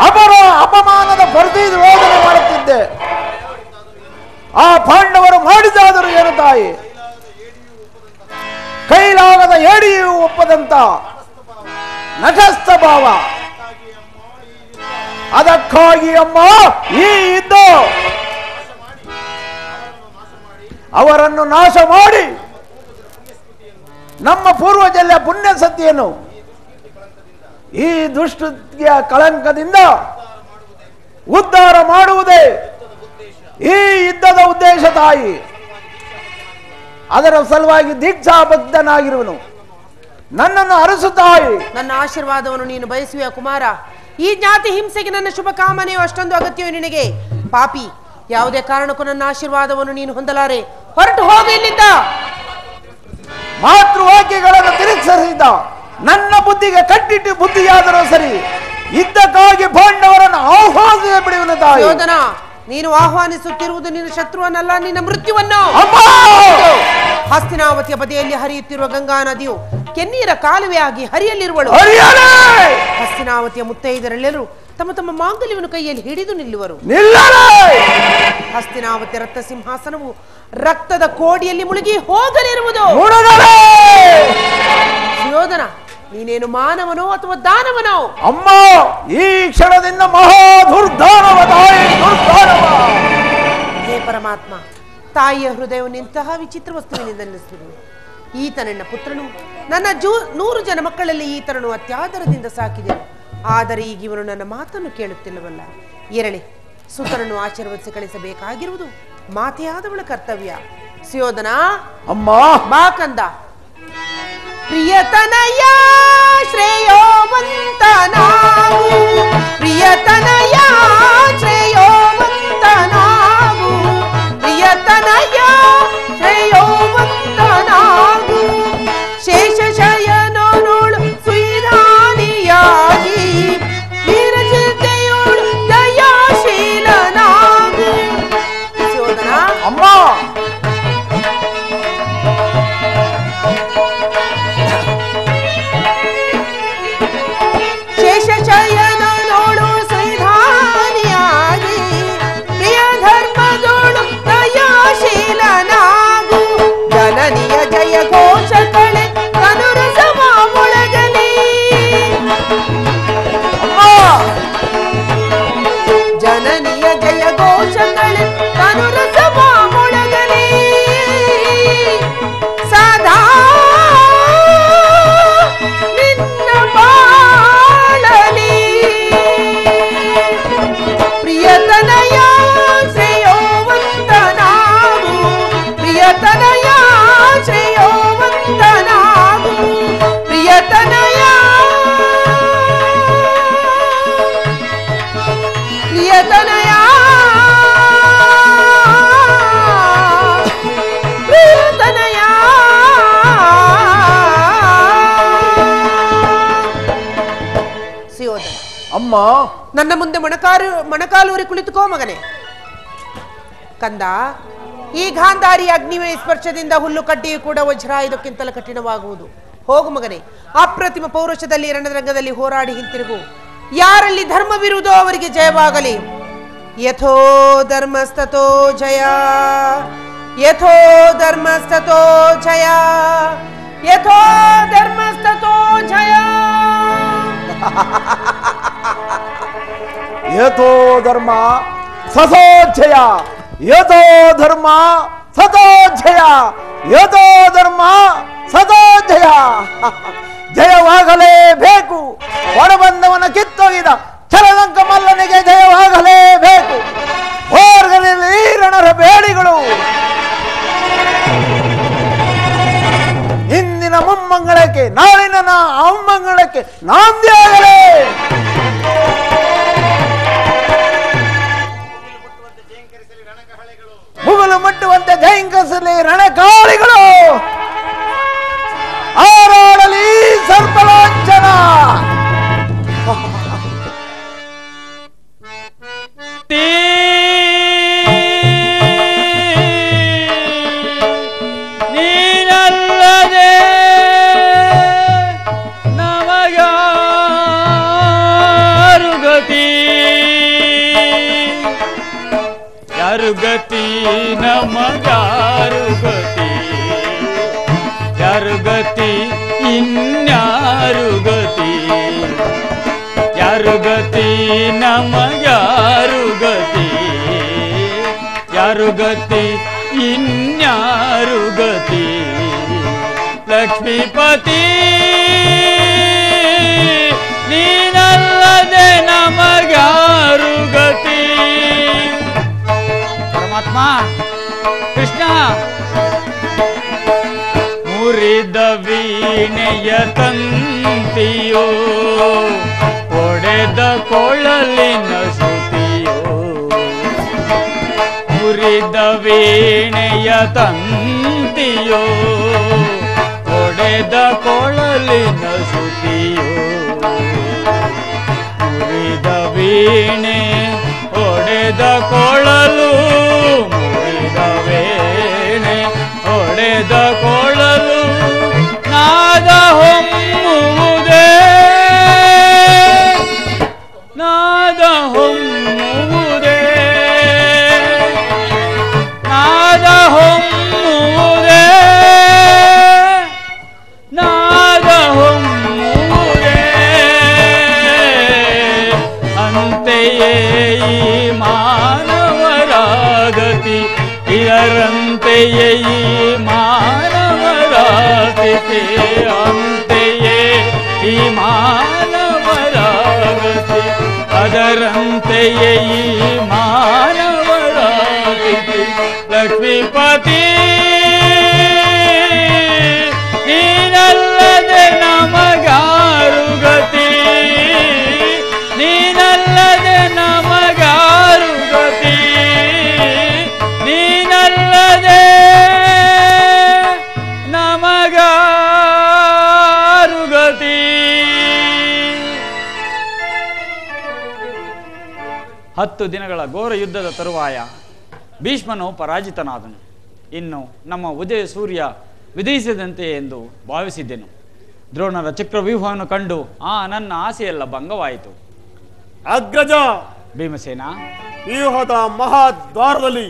ಅವರ ಅಪಮಾನದ ಪ್ರತಿರೋಧನೆ ಮಾಡುತ್ತಿದ್ದೆ. ಆ ಪಾಂಡವರು ಮಾಡಿದಾದರೂ ಏನು ತಾಯಿ? ಕೈಲಾಗದ ಏಡಿಯೂ ಒಪ್ಪದಂತ ನಟಸ್ಥ ಭಾವ. ಅದಕ್ಕಾಗಿ ಅಮ್ಮ ಈ ಯುದ್ಧ ಅವರನ್ನು ನಾಶ ಮಾಡಿ ನಮ್ಮ ಪೂರ್ವಜರ ಪುಣ್ಯ ಸತ್ಯವನ್ನು ಈ ದುಷ್ಟತೆಯ ಕಳಂಕದಿಂದ ಉದ್ಧಾರ ಮಾಡುವುದೇ ಈ ಯುದ್ಧದ ಉದ್ದೇಶ ತಾಯಿ. ಅದರ ಸಲುವಾಗಿ ದೀಕ್ಷಾ ಬದ್ಧನಾಗಿರುವನು. ನನ್ನನ್ನು ಅರಸು ತಾಯಿ. ನನ್ನ ಆಶೀರ್ವಾದವನ್ನು ನೀನು ಬಯಸುವ ಕುಮಾರ. ಈ ಜ್ಞಾತಿ ಹಿಂಸೆಗೆ ನನ್ನ ಶುಭ ಕಾಮನೆಯು ಅಷ್ಟೊಂದು ಅಗತ್ಯವೇ ನಿನಗೆ? ಪಾಪಿ, ಯಾವುದೇ ಕಾರಣಕ್ಕೂ ನನ್ನ ಆಶೀರ್ವಾದವನ್ನು ನೀನು ಹೊಂದಲಾರೆ. ಹೊರಟು ಹೋಗಿ ಇಲ್ಲಿದ್ದ. ಮಾತೃವಾಕ್ಯಗಳನ್ನು ತಿರುಗಿಸಿದ ನನ್ನ ಬುದ್ಧಿಗೆ ಕಟ್ಟಿಟ್ಟು ಬುದ್ಧಿಯಾದರೂ ಸರಿ, ಯುದ್ಧಕ್ಕಾಗಿ ಪಾಂಡವರನ್ನು ಆಹ್ವಾನಿಸಿ ಬಿಡುವನು ತಾಯಿ. ಯೋಧನ, ನೀನು ಆಹ್ವಾನಿಸುತ್ತಿರುವುದು ನಿನ್ನ ಶತ್ರುವನ್ನಲ್ಲ, ನಿನ್ನ ಮೃತ್ಯುವನ್ನು. ಹಸ್ತಿನಾವತಿಯ ಬದಿಯಲ್ಲಿ ಹರಿಯುತ್ತಿರುವ ಗಂಗಾ ನದಿಯು ಕೆನ್ನೀರ ಕಾಲುವೆಯಾಗಿ ಹರಿಯಲಿರುವಳು. ಹಸ್ತಿನಾವತಿಯ ಮುತ್ತೈದರೆಲ್ಲರೂ ತಮ್ಮ ತಮ್ಮ ಮಾಂಗಲ್ಯವನ್ನು ಕೈಯಲ್ಲಿ ಹಿಡಿದು ನಿಲ್ಲುವರು. ಹಸ್ತಿನಾವತಿ ರಕ್ತ ಸಿಂಹಾಸನವು ರಕ್ತದ ಕೋಡಿಯಲ್ಲಿ ಮುಳುಗಿ ಹೋಗಲಿರುವುದು. ಸುಯೋಧನ, ನೀನೇನು ಮಾನವನೋ ಅಥವಾ ದಾನವನೋ? ಅಮ್ಮ, ಈ ಕ್ಷಣದಿಂದ ಮಹಾ ದುರ್ದಾನವ ತಾಯಿ, ದುರ್ದಾನವ. ಹೇ ಪರಮಾತ್ಮ, ತಾಯಿಯ ಹೃದಯವನ್ನು ಇಂತಹ ವಿಚಿತ್ರ ವಸ್ತುವಿನಿಂದ ನಿಲ್ಲಿಸಿದರು. ಈತ ನನ್ನ ಪುತ್ರನು. ನನ್ನ 100 ಜನ ಮಕ್ಕಳಲ್ಲಿ ಈತನನ್ನು ಅತ್ಯಾದರದಿಂದ ಸಾಕಿದೆನು. ಆದರೆ ಈಗ ಇವನು ನನ್ನ ಮಾತನ್ನು ಕೇಳುತ್ತಿಲ್ಲವಲ್ಲ. ಎರಳೆ ಸುತನನ್ನು ಆಶೀರ್ವದಿಸಿ ಕಳಿಸಬೇಕಾಗಿರುವುದು ಮಾತೆ ಆದವಳ ಕರ್ತವ್ಯ. ಸುಯೋಧನ, ಅಮ್ಮ ಬಾ ಕಂದ. ಪ್ರಿಯತನಯ ಶ್ರೇಯೋವಂತನಾಗು, ಪ್ರಿಯತನಯ ಶ್ರೇಯೋವಂತನಾಗು, ಪ್ರಿಯತನಯ ಶ್ರೇಯೋವಂತನಾಗು. ಶೇಷಶಯನೋಳು ಸುಧಾನಿಯಾಗಿ ವೀರಚಿತೆಯೋಳು ದಯಾಶೀಲನಾಗು. ಸುಯೋಧನ, ಅಮ್ಮ ಶೇಷಶಯನೋಳು ಸುಧಾನಿಯಾಗಿ ಪ್ರಿಯ ಧರ್ಮದೋಳು ದಯಾಶೀಲನಾಗು. ಜನನಿಯ ಜಯ ಘೋಷ ಕಳೆ ಕನುರಸವ ಮೊಳಗಲಿ, ಜನನಿಯ ಜಯ ಘೋಷ ಕಳೆ ಕನುರಸವ ಮೊಳಗಲಿ. ಸದಾ ನಿನ್ನ ಬಾಳಲಿ. ಪ್ರಿಯತನಯ ಶ್ರೇಯೋವಂತನಾಗು, ಪ್ರಿಯತನಯ ಶ್ರೇಯೋವಂತನಾಗು, ಪ್ರಿಯತನಯ ಪ್ರಿಯತನಯ ಪ್ರಿಯತನಯ. ಸುಯೋಧನ, ಅಮ್ಮ ನನ್ನ ಮುಂದೆ ಮೊಣಕಾಲೂರಿ ಕುಳಿತುಕೋ ಮಗನೇ. ಕಂದ, ಈ ಗಾಂಧಾರಿ ಅಗ್ನಿಮಯ ಸ್ಪರ್ಶದಿಂದ ಹುಲ್ಲು ಕಡ್ಡಿಯು ಕೂಡ ವಜ್ರಾಯುಧಕ್ಕಿಂತಲೂ ಕಠಿಣವಾಗುವುದು. ಹೋಗು ಮಗನೇ, ಅಪ್ರತಿಮ ಪೌರುಷದಲ್ಲಿ ರಣರಂಗದಲ್ಲಿ ಹೋರಾಡಿ ಹಿಂತಿರುಗು. ಯಾರಲ್ಲಿ ಧರ್ಮವಿರುವುದೋ ಅವರಿಗೆ ಜಯವಾಗಲಿ. ಯಥೋ ಧರ್ಮಸ್ತತೋ ಜಯ, ಯಥೋ ಧರ್ಮಸ್ತತೋ ಜಯ, ಯಥೋ ಧರ್ಮಸ್ತತೋ ಜಯ. ಯಥೋ ಧರ್ಮ ಸತೋಜಯ, ಯಥೋ ಧರ್ಮ ಸತೋಜಯ, ಯಥೋ ಧರ್ಮ ಸತೋಜಯ. ಜಯವಾಗಲೇಬೇಕು. ಒಳಬಂದವನ ಕಿತ್ತೊಯ್ದ ಚಲದಂಕ ಮಲ್ಲನಿಗೆ ಜಯವಾಗಲೇಬೇಕು. ಹೋರ್ಗದಲ್ಲಿ ರಣರ ಬೇಡಿಗಳು ಇಂದಿನ ಮುಮ್ಮಂಗಳಕ್ಕೆ ನಾಳಿನ ಅಮ್ಮಂಗಳಕ್ಕೆ ನಾಂದಿಯಾಗಲೇ. ಮುಗಲು ಮುಟ್ಟುವಂತೆ ಜೈಂಕರಿಸಲಿ ರಣಕಾಳಿಗಳು. ಹಾರಾಡಲಿ ಸರ್ಪಲಾಂಛನ. ನೀನಲ್ಲದೆ ನಮಗಾರು ಗತಿ, ಯಾರು ಗತಿ ನಮಗಾರು ಗತಿ, ಯಾರು ಗತಿ ಇನ್ಯಾರು ಗತಿ, ಯಾರು ಗತಿ ನಮಗ್ಯಾರು ಗತಿ, ಯಾರು ಗತಿ ಇನ್ಯಾರು ಗತಿ. ಲಕ್ಷ್ಮೀಪತಿ ನೀನಲ್ಲದೆ ನಮಗ್ಯಾರು ಗತಿ. ಪರಮಾತ್ಮ ಕೃಷ್ಣ, ಮುರಿದ ವೀಣೆಯ ತಂತಿಯೋ, ಒಡೆದ ಕೊಳಲಿನ ಶ್ರುತಿಯೋ, ಮುರಿದ ವೀಣೆಯ ತಂತಿಯೋ, ಒಡೆದ ಕೊಳಲಿನ ಶ್ರುತಿಯೋ, ಮುರಿದ ವೀಣೆ ಒಡೆದ ಕೊಳಲು, ಮುರಿದ ವೀಣೆ ಒಡೆದ ಕೊಳಲು, ನಾದ ಹೊಮ್ಮುವುದೇ, ನಾದ ಹೊಮ್ಮುವುದೇ, ನಾದ ಹೊಮ್ಮುವುದೇ, ನಾದ ಹೊಮ್ಮುವುದೇ. ಅಂತೆಯೇ ಈ ಮಾನವರಾಗತಿ, ಇದರಂತೆಯೇ ಈ ಮಾನವರಾಗತಿ, ಅಂತೆಯೇ ಈ ಮಾನವರಾಗತಿ. ಅದರಂತೆಯೇ ಈ ಮಾನವರ ಲಕ್ಷ್ಮೀಪತಿ ನೀನಲ್ಲದೆ ನಮಗಾರು ಗತಿ, ನೀನಲ್ಲದೆ ನಮಗಾರು ಗತಿ, ನೀನಲ್ಲದೆ ನಮಗಾರು ಗತಿ. 10 ದಿನಗಳ ಘೋರ ಯುದ್ಧದ ತರುವಾಯ ಭೀಷ್ಮನು ಪರಾಜಿತನಾದನು. ಇನ್ನು ನಮ್ಮ ಉದಯ ಸೂರ್ಯ ವಿಧಿಸಿದಂತೆ ಎಂದು ಭಾವಿಸಿದ್ದೆನು. ದ್ರೋಣರ ಚಕ್ರವ್ಯೂಹವನ್ನು ಕಂಡು ನನ್ನ ಆಸೆಯೆಲ್ಲ ಭಂಗವಾಯಿತು. ಅಗ್ರಜ ಭೀಮಸೇನ, ವ್ಯೂಹದ ಮಹಾದ್ವಾರದಲ್ಲಿ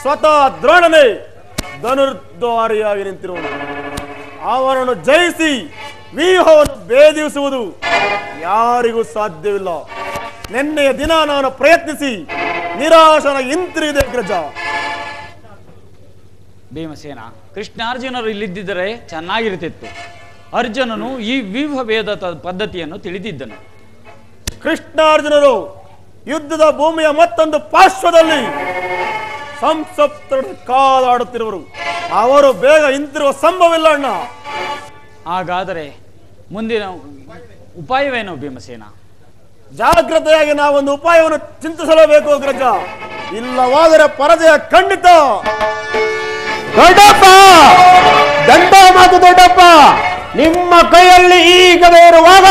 ಸ್ವತಃ ದ್ರೋಣನೇ ಧನುರ್ದ್ವಾರಿಯಾಗಿ ನಿಂತಿರುವನು. ಅವನನ್ನು ಜಯಿಸಿ ವ್ಯೂಹವನ್ನು ಭೇದಿಸುವುದು ಯಾರಿಗೂ ಸಾಧ್ಯವಿಲ್ಲ. ನಿನ್ನೆಯ ದಿನ ನಾನು ಪ್ರಯತ್ನಿಸಿ ನಿರಾಶನ ಹಿಂತಿರುಗಿದೆ ಅಗ್ರಜ. ಭೀಮಸೇನ, ಕೃಷ್ಣಾರ್ಜುನರು ಇಲ್ಲಿದ್ದರೆ ಚೆನ್ನಾಗಿರುತ್ತಿತ್ತು. ಅರ್ಜುನನು ಈ ವ್ಯೂಹ ಭೇದ ಪದ್ಧತಿಯನ್ನು ತಿಳಿದಿದ್ದನು. ಕೃಷ್ಣಾರ್ಜುನರು ಯುದ್ಧದ ಭೂಮಿಯ ಮತ್ತೊಂದು ಪಾರ್ಶ್ವದಲ್ಲಿ ಸಂಸಪ್ತ ಕಾದಾಡುತ್ತಿರುವರು. ಅವರು ಬೇಗ ಹಿಂತಿರುವ ಸಂಭವವಿಲ್ಲ ಅಣ್ಣ. ಹಾಗಾದರೆ ಮುಂದಿನ ಉಪಾಯವೇನು ಭೀಮಸೇನ? ಜಾಗ್ರತೆಯಾಗಿ ನಾವೊಂದು ಉಪಾಯವನ್ನು ಚಿಂತಿಸಲೇಬೇಕು ಅಗ್ರಜ, ಇಲ್ಲವಾದರೆ ಪರಾಜಯ ಖಂಡಿತ. ದೊಡ್ಡಪ್ಪ, ದಂಡ ಮಾತು ದೊಡ್ಡಪ್ಪ, ನಿಮ್ಮ ಕೈಯಲ್ಲಿ ಈಗ ಇರುವಾಗ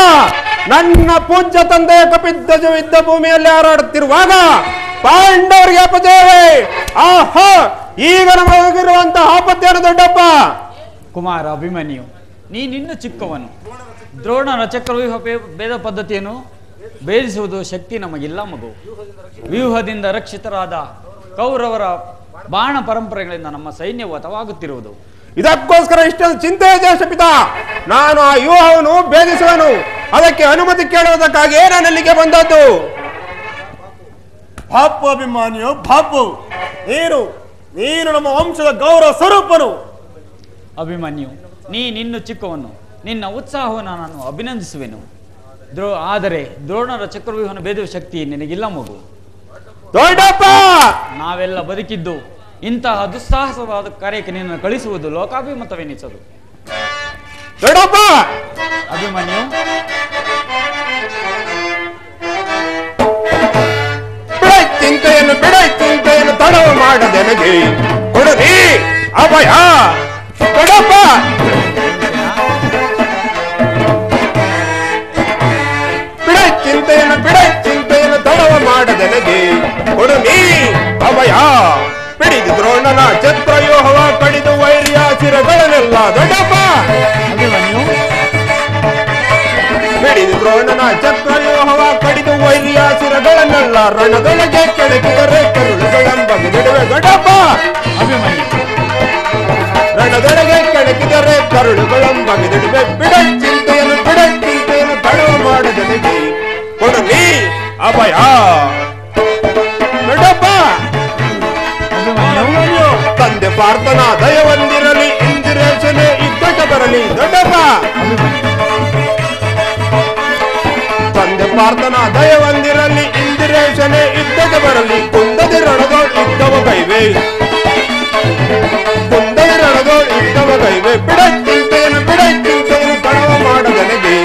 ನನ್ನ ಪೂಜ್ಯ ತಂದೆಯ ಕಪಿಧ್ವಜ ಯುದ್ಧ ಭೂಮಿಯಲ್ಲಿ ಹಾರಾಡುತ್ತಿರುವಾಗ ಪಾಂಡವರಿಗೆ ಅಪಜಯವೇ. ಆಹಾ, ಈಗ ನಮಗಿರುವಂತಹ ಆಪತ್ತೇನು ದೊಡ್ಡಪ್ಪ? ಕುಮಾರ ಅಭಿಮನ್ಯು, ನೀನಿನ್ನು ಚಿಕ್ಕವನು. ದ್ರೋಣರ ಚಕ್ರವ್ಯೂಹ ಭೇದ ಪದ್ಧತಿಯನ್ನು ಭೇದಿಸುವುದು ಶಕ್ತಿ ನಮಗಿಲ್ಲ ಮಗು. ವ್ಯೂಹದಿಂದ ರಕ್ಷಿತರಾದ ಕೌರವರ ಬಾಣ ಪರಂಪರೆಗಳಿಂದ ನಮ್ಮ ಸೈನ್ಯವು ಹತವಾಗುತ್ತಿರುವುದು. ಇದಕ್ಕೋಸ್ಕರ ಇಷ್ಟೊಂದು ಚಿಂತೆ ದೇಶ ಪಿತಾ. ನಾನು ಆ ವ್ಯೂಹವನ್ನು ಭೇದಿಸುವನು. ಅದಕ್ಕೆ ಅನುಮತಿ ಕೇಳುವುದಕ್ಕಾಗಿ ನಾನು ಅಲ್ಲಿಗೆ ಬಂದದ್ದು. ಪಾಪು ಅಭಿಮಾನಿಯು, ಪಾಪು, ನೀನು ನಮ್ಮ ವಂಶದ ಗೌರವ ಸ್ವರೂಪನು. ಅಭಿಮನ್ಯು, ನೀನಿನ್ನು ಚಿಕ್ಕವನು. ನಿನ್ನ ಉತ್ಸಾಹವನ್ನು ನಾನು ಅಭಿನಂದಿಸುವೆನು. ಆದರೆ ದ್ರೋಣರ ಚಕ್ರವ್ಯೂಹವನ್ನು ಭೇದುವ ಶಕ್ತಿ ನಿನಗಿಲ್ಲ ಮಗು. ದೊಡ್ಡಪ್ಪ, ನಾವೆಲ್ಲ ಬದುಕಿದ್ದು ಇಂತಹ ದುಸ್ಸಾಹಸವಾದ ಕಾರ್ಯಕ್ಕೆ ನಿನ್ನನ್ನು ಕಳಿಸುವುದು ಲೋಕಾಭಿಮತವೆನಿಸದು. ದೊಡ್ಡಪ್ಪ, ಅಭಿಮನ್ಯು, ಚಿಂತೆಯನ್ನು ತಡವು ಮಾಡದೆನಗೆ ಕೊಡದಿ ಅಭಯ. ದೊಡ್ಡಪ್ಪ, ಚಿಂತೆಯನ್ನು ತಡವ ಮಾಡದೆನಗೆ ಕೊಡುನಿ ಅಭಯ. ಪಿಡಿದು ದ್ರೋಣನ ಚಕ್ರವ್ಯೂಹವ ಕಡಿದು ವೈರ್ಯ ಶಿರಗಳನ್ನೆಲ್ಲ. ದೊಡ್ಡಪ್ಪ, ಪಿಡಿದು ದ್ರೋಣನ ಚಕ್ರವ್ಯೂಹವ ಕಡಿದು ವೈರ್ಯ ಶಿರಗಳನ್ನೆಲ್ಲ ರಣದೊಳಗೆ ಕೆಳಗಿದರೆ ಕರುಳುಗಳೆಂಬ ಬಿಡುವೆ. ದೊಡ್ಡಪ್ಪ, ರಣದೊಳಗೆ ಕೆಳಗಿದರೆ ಕರುಳುಗಳೆಂಬ ಬಿಡುವೆ. ಚಿಂತೆಯನ್ನು ತಡವ ಮಾಡದೆನಗೆ ಕೊಡಲಿ ಅಭಯ. ದೊಡ್ಡಪ್ಪ, ತಂದೆ ಪಾರ್ಥನ ದಯವೊಂದಿರಲಿ, ಇಂದಿರೇಶನೇ ಯುದ್ಧಕ್ಕೆ ಬರಲಿ. ದೊಡ್ಡಪ್ಪ, ತಂದೆ ಪಾರ್ಥನ ದಯವೊಂದಿರಲಿ, ಇಂದಿರೇಶನೇ ಯುದ್ಧಕ್ಕೆ ಬರಲಿ. ಕುಂದದಿ ರಣದೋಳ್ ಯುದ್ಧವ ಕೈವೆ, ಕುಂದದಿ ರಣದೋಳ್ ಯುದ್ಧವ ಕೈವೆ. ಚಿಂತೆಯನ್ನು ತಡವ ಮಾಡದೆನಗೆ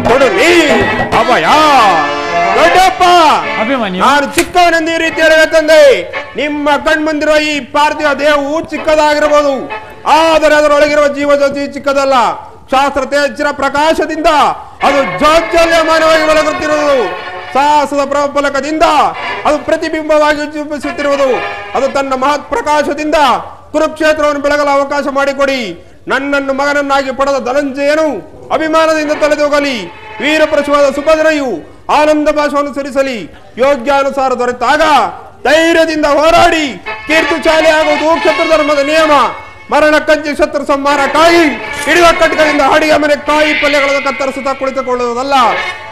ಕೊಡಲಿ ಅಭಯ. ದೊಡ್ಡಪ್ಪ, ನಾನು ಚಿಕ್ಕವನೆಂದು ಈ ರೀತಿ ಹೇಳಬೇಕಂದೆ. ನಿಮ್ಮ ಕಣ್ಮಂದಿರುವ ಈ ಪಾರ್ಥಿವ ದೇಹವು ಚಿಕ್ಕದಾಗಿರಬಹುದು, ಆದರೆ ಅದರೊಳಗಿರುವ ಜೀವಜ್ಯೋತಿ ಚಿಕ್ಕದಲ್ಲ. ಶಾಸ್ತ್ರ ತೇಜರ ಪ್ರಕಾಶದಿಂದ ಅದು ಜ್ಯೋತ್ಯಮಾನವಾಗಿ ಬೆಳಗುತ್ತಿರುವುದು. ಸಾಹಸದ ಪ್ರಫಲಕದಿಂದ ಅದು ಪ್ರತಿಬಿಂಬವಾಗಿ ಉಜ್ಜಿಸುತ್ತಿರುವುದು. ಅದು ತನ್ನ ಮಹತ್ ಪ್ರಕಾಶದಿಂದ ಕುರುಕ್ಷೇತ್ರವನ್ನು ಬೆಳಗಲು ಅವಕಾಶ ಮಾಡಿಕೊಡಿ. ನನ್ನನ್ನು ಮಗನನ್ನಾಗಿ ಪಡೆದ ಧನಂಜಯನು ಅಭಿಮಾನದಿಂದ ತೊಳೆದೋಗಲಿ. ವೀರ ಪ್ರಶುವಾದ ಸುಭದ್ರೆಯು ಆನಂದ ಭಾಷವನ್ನು ಸುರಿಸಲಿ. ಯೋಗ್ಯಾನುಸಾರ ದೊರೆತಾಗ ಧೈರ್ಯದಿಂದ ಹೋರಾಡಿ ಕೀರ್ತಿಶಾಲಿ ಆಗುವುದು ಕ್ಷತ್ರ ಧರ್ಮದ ನಿಯಮ. ಮರಣ ಕಜ್ಜಿ ಶತ್ರು ಸಂಹಾರ ಕಾಯಿ ಹಿಡಿಯುವ ಕಟ್ಗಳಿಂದ ಅಡಿಗೆ ಮನೆ ಕಾಯಿ ಪಲ್ಯಗಳನ್ನು ಕತ್ತರಿಸುತ್ತಾ ಕುಳಿತುಕೊಳ್ಳುವುದಲ್ಲ.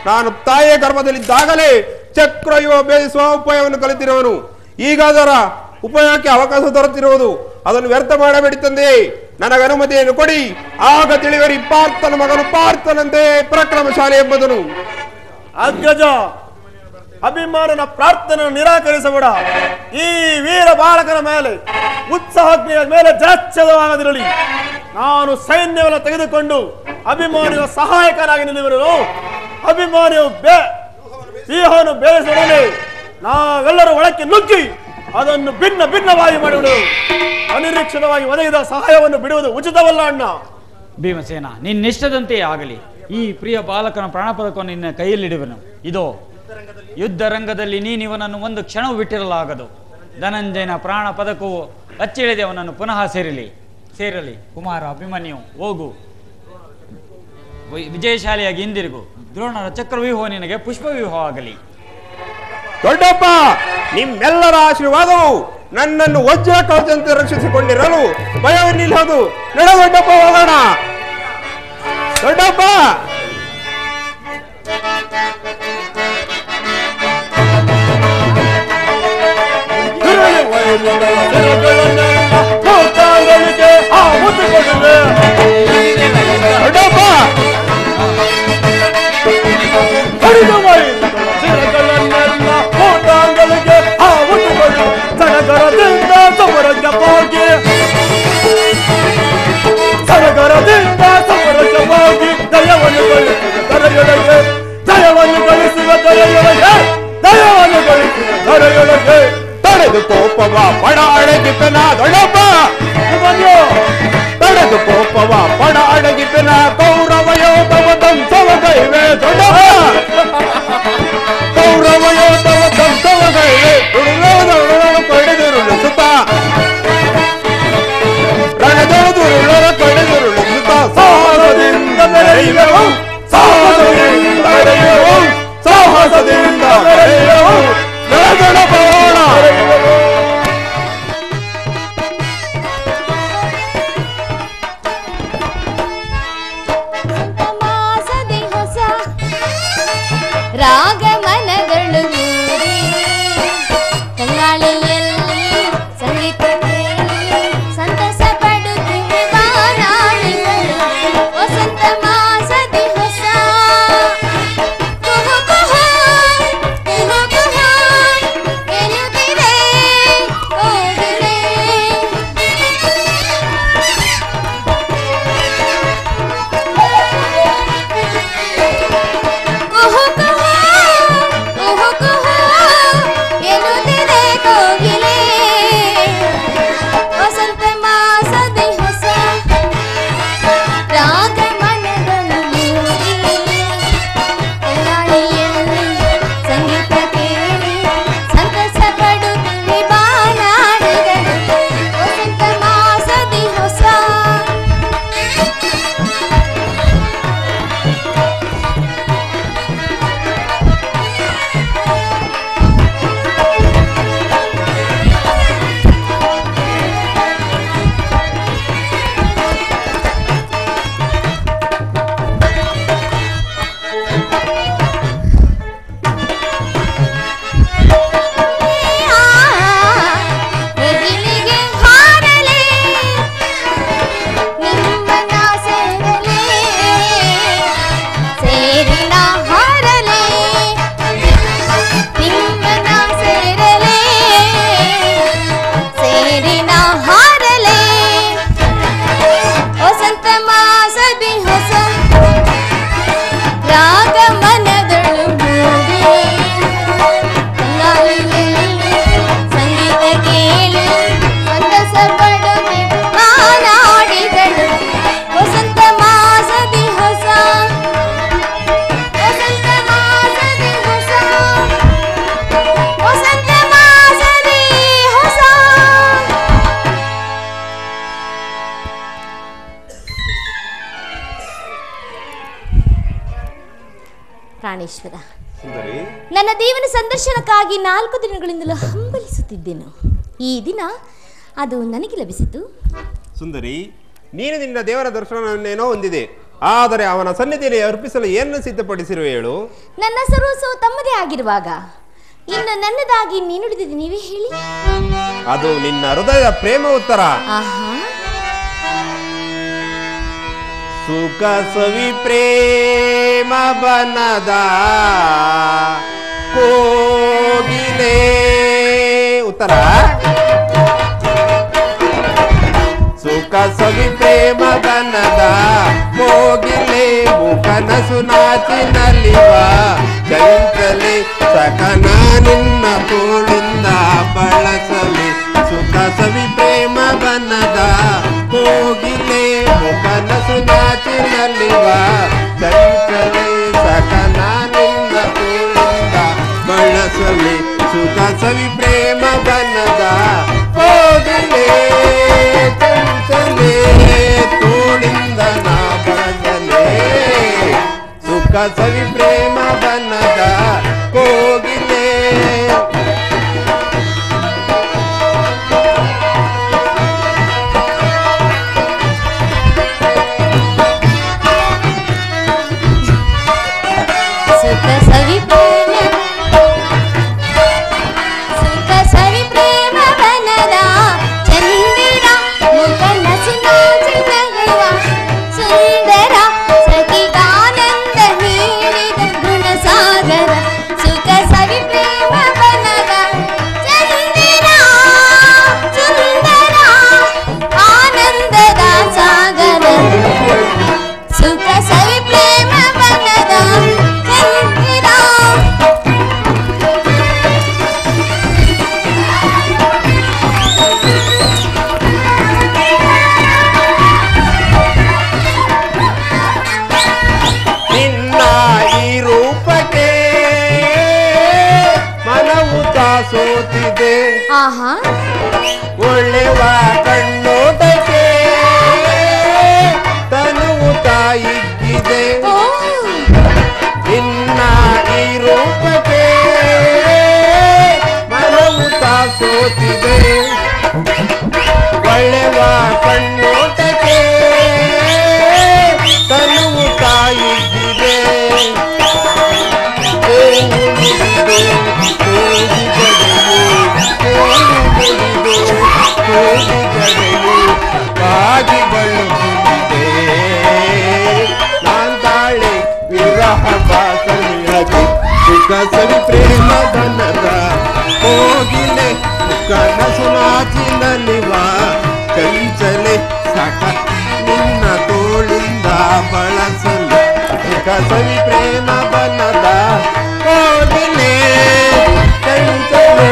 ನಾನು ತಾಯಿಯ ಗರ್ಭದಲ್ಲಿದ್ದಾಗಲೇ ಚಕ್ರವ್ಯೂಹ ಭೇದಿಸುವ ಉಪಾಯವನ್ನು ಕಲಿತಿರುವನು. ಈಗ ಅದರ ಉಪಯೋಗಕ್ಕೆ ಅವಕಾಶ ದೊರೆತಿರುವುದು. ಅದನ್ನು ವ್ಯರ್ಥ ಮಾಡಬೇಡಿ ತಂದೆ, ನನಗೆ ಅನುಮತಿಯನ್ನು ಕೊಡಿ. ಆಗ ತಿಳಿವರಿ ಪಾರ್ಥನ ಮಗನು ಪಾರ್ಥನಂತೆ ಪರಾಕ್ರಮಶಾಲಿ ಎಂಬುದನು. ಅಗ್ರಜ, ಅಭಿಮಾನನ ಪ್ರಾರ್ಥನೆಯನ್ನು ನಿರಾಕರಿಸಬೇಡ. ಈ ವೀರ ಬಾಲಕನ ಮೇಲೆ ಉತ್ಸಾಹಗ್ನಿಯ ಮೇಲೆ ಜಲಚ್ಛೇದವಾಗದಿರಲಿ. ನಾನು ಸೈನ್ಯವನ್ನು ತೆಗೆದುಕೊಂಡು ಅಭಿಮಾನಿಯ ಸಹಾಯಕನಾಗಿ ನಿಲ್ಲುವೆನು. ಅಭಿಮಾನಿಯು ವ್ಯೂಹವನ್ನು ಬೇಯಿಸಿದರೆ ನಾವೆಲ್ಲರೂ ಒಳಕ್ಕೆ ನುಗ್ಗಿ ಅದನ್ನು ಭಿನ್ನ ಭಿನ್ನವಾಗಿ ಮಾಡಿಬಿಡುವುದು. ಅನಿರೀಕ್ಷಿತವಾಗಿ ಒದಗಿದ ಸಹಾಯವನ್ನು ಬಿಡುವುದು ಉಚಿತವಲ್ಲ ಅಣ್ಣ. ಭೀಮಸೇನ, ನಿನ್ನಿಷ್ಟದಂತೆಯೇ ಆಗಲಿ. ಈ ಪ್ರಿಯ ಬಾಲಕನ ಪ್ರಾಣಪದಕವನ್ನು ನಿನ್ನ ಕೈಯಲ್ಲಿಡುವೆನು. ಇದೋ ಯುದ್ಧ ರಂಗದಲ್ಲಿ ನೀನಿವನನ್ನು ಒಂದು ಕ್ಷಣವೂ ಬಿಟ್ಟಿರಲಾಗದು. ಧನಂಜಯನ ಪ್ರಾಣ ಪದಕವು ಅಚ್ಚಿಳಿದೆ ಅವನನ್ನು ಪುನಃ ಸೇರಲಿ. ಕುಮಾರ ಅಭಿಮನ್ಯು, ಹೋಗು, ವಿಜಯಶಾಲಿಯಾಗಿ ಹಿಂದಿರುಗು. ದ್ರೋಣರ ಚಕ್ರವ್ಯೂಹ ನಿನಗೆ ಪುಷ್ಪವ್ಯೂಹ ಆಗಲಿ. ದೊಡ್ಡಪ್ಪ, ನಿಮ್ಮೆಲ್ಲರ ಆಶೀರ್ವಾದವು ನನ್ನನ್ನು ವಜ್ರ ಕವಚಂತೆ ರಕ್ಷಿಸಿಕೊಂಡಿರಲು ಭಯವನ್ನಿಲ್ಲದು. ನಡ ದೊಡ್ಡಪ್ಪ, ಹೋಗೋಣ. ದೊಡ್ಡಪ್ಪ, ತಡೆದು ಕೋಪವ ಪಡ ಅಡಗಿಪೆನ ದೊಡ್ಡಪ್ಪ, ತಡೆದು ಕೋಪವ ಪಡ ಅಡಗಿಪೆನ ಕೌರವ ಯೋಧವ ದಂಸವ ಗೈವೆ ದೊಡ್ಡಪ್ಪ, ಕೌರವ ಯೋಧವ ದಂಸವ ಗೈವೆ ದುರುಳೋದೊಡನು ಕಡಿದಿರುಳಿಸುತ್ತ, ರಣದೊಡುರುಳರ ಕಡಿದಿರುಳಿಸುತ್ತ ಸಾಹಸದಿಂದ ಮೆರೆಯುವೆವು, ಸಾಹಸದಿಂದ ಮೆರೆಯುವೆವು, ಸಾಹಸದಿಂದ ಮೆರೆಯುವೆವು. ರಾಗ ಮನಗಳು ಮೂಡಿ ತಂಗಾಳಿಯಲ್ಲಿ ಸಂಗೀತ ಕೇಳಿ ಸಂತಸ ಪಡುತ್ತಿವೆ ಬಾನಾಡಿಗಳು. ವಸಂತ ಮಾಸದಿ ಹೊಸ ಕುಹು ಕುಹು ಕುಹು ಕುಹು ಎನ್ನುತ್ತಿದೆ ಕೋಗಿಲೆ. ಕುಹು ಕುಹು ಎನ್ನುತ್ತಿದೆ ಕೋಗಿಲೆ. ವಸಂತ ಮಾಸದಿ ಹೊಸ ರಾಗ ಮನಗಳು ಮೂಡಿ ತಂಗಾಳಿಯಲ್ಲಿ ಸಂಗೀತ ಕೇಳಿ ಸಂತಸ ಪಡುತ್ತಿವೆ ಬಾನಾಡಿಗಳು. ವಸಂತ ಮಾಸದಿ ಹೊಸ ಮುಗಿಲಿಗೆ ಹಾರಲಿ ನಿಮ್ಮನ ಸೇರಲಿ ಸೇರಿನ ಹಾರಲಿ ನಿಮ್ಮನ ಸೇರಲಿ ಸೇರಿನ ಹಾರಲಿ. ವಸಂತ ಮಾಸದಿ ಹೊಸ ರಾಗ ಮನಗಳು ಮೂಡಿ ತಂಗಾಳಿಯಲ್ಲಿ ಸಂಗೀತ ಕೇಳಿ ಸಂತಸ ಪಡುವೆ ಮಾನಾಡಿಗಳು. ವಸಂತ ಮಾಸದಿ ಹೊಸ ವಸಂತ ಮಾಸದಿ ಹೊಸ ವಸಂತ ಮಾಸದಿ ಹೊಸ. ಪ್ರಾಣೇಶ್ವರ, ನನ್ನ ದೇವನ ಸಂದರ್ಶನಕ್ಕಾಗಿ 4 ದಿನಗಳಿಂದಲೂ ಹಂಬಲಿಸುತ್ತಿದ್ದೆನು. ಈ ದಿನ ಅದು ನನಗೆ ಲಭಿಸಿತು. ಸುಂದರಿ, ನೀನು ನಿನ್ನ ದೇವರ ದರ್ಶನವನ್ನೇನೋ ಹೊಂದಿದೆ, ಆದರೆ ಅವನ ಸನ್ನಿಧಿಯಲ್ಲಿ ಅರ್ಪಿಸಲು ಏನನ್ನು ಸಿದ್ಧಪಡಿಸಿರುವೆ ಹೇಳು. ನನ್ನ ಸರ್ವಸ್ವವು ತಮ್ಮದೇ ಆಗಿರುವಾಗ ಇನ್ನು ನನ್ನದಾಗಿ ನೀನುಳಿದಿದೆ ನೀವೇ ಹೇಳಿ. ಅದು ನಿನ್ನ ಹೃದಯದ ಪ್ರೇಮ ಉತ್ತರ. ಆಹಾ, ಸುಖ ಸವಿ ಪ್ರೇಮ ಬನದ ಕೋ ಬನದ ಕೋಗಿಲೆ ಮುಖನಸು ನಾಚಿನಲ್ಲಿವ ಚಂಚಲೆ ಸಕನ ನಿನ್ನ ತೋಳಿಂದ ಬಳಸಲಿ ಸುಖ ಸವಿ ಪ್ರೇಮ ಬನದ ಕೋಗಿಲೆ ಮುಖನಸು ನಾಚಿನಲ್ಲಿವ ಚಂಚಲೆ ಸಕನ ನಿನ್ನ ತೋಳಿಂದ ಬಳಸಲಿ ಸುಖ ಸವಿ ಪ್ರೇಮ ಬನದ ಕೋಗಿಲೆ ಚಂಚಲೆ ತೋಳಿಂದ ನಾ ಬಳಸಲೆ ಸುಖ ಸವಿ ಪ್ರೇಮ ಬನದ ಕೋಗಿಲೆ ಸೋತಿದೆ ಒಳ್ಳೆವ ಕಣ್ಣೋಟಕ್ಕೆ ತನುವು ತಾಯಿಗಿದೆ ಇನ್ನ ಈ ರೂಪಕ್ಕೆ ಮನವು ತಾ ಸೋತಿದೆ ಒಳ್ಳೆವ ಕಣ್ಣೋಟಕ್ಕೆ ತನುವು ತಾಯಿಗಿದೆ ಬಾಗಿ ಬಳ್ಳುತ್ತಿದೆ ನಾಂತಾಳೆ ವಿರಹ ಬಾಸನಿಯದಿ ಸುಖ ಸವಿ ಪ್ರೇಮ ಬನದ ಕೋಗಿಲೆ ಕನಸು ನಾಚಿನಲ್ಲಿವ ಚಂಚಲೆ ಸಕ ನಿನ್ನ ತೋಳಿಂದ ಬಳಸಲು ಸುಖ ಸವಿ ಪ್ರೇಮ ಬನದ ಕೋಗಿಲೆ ಚಂಚಲೆ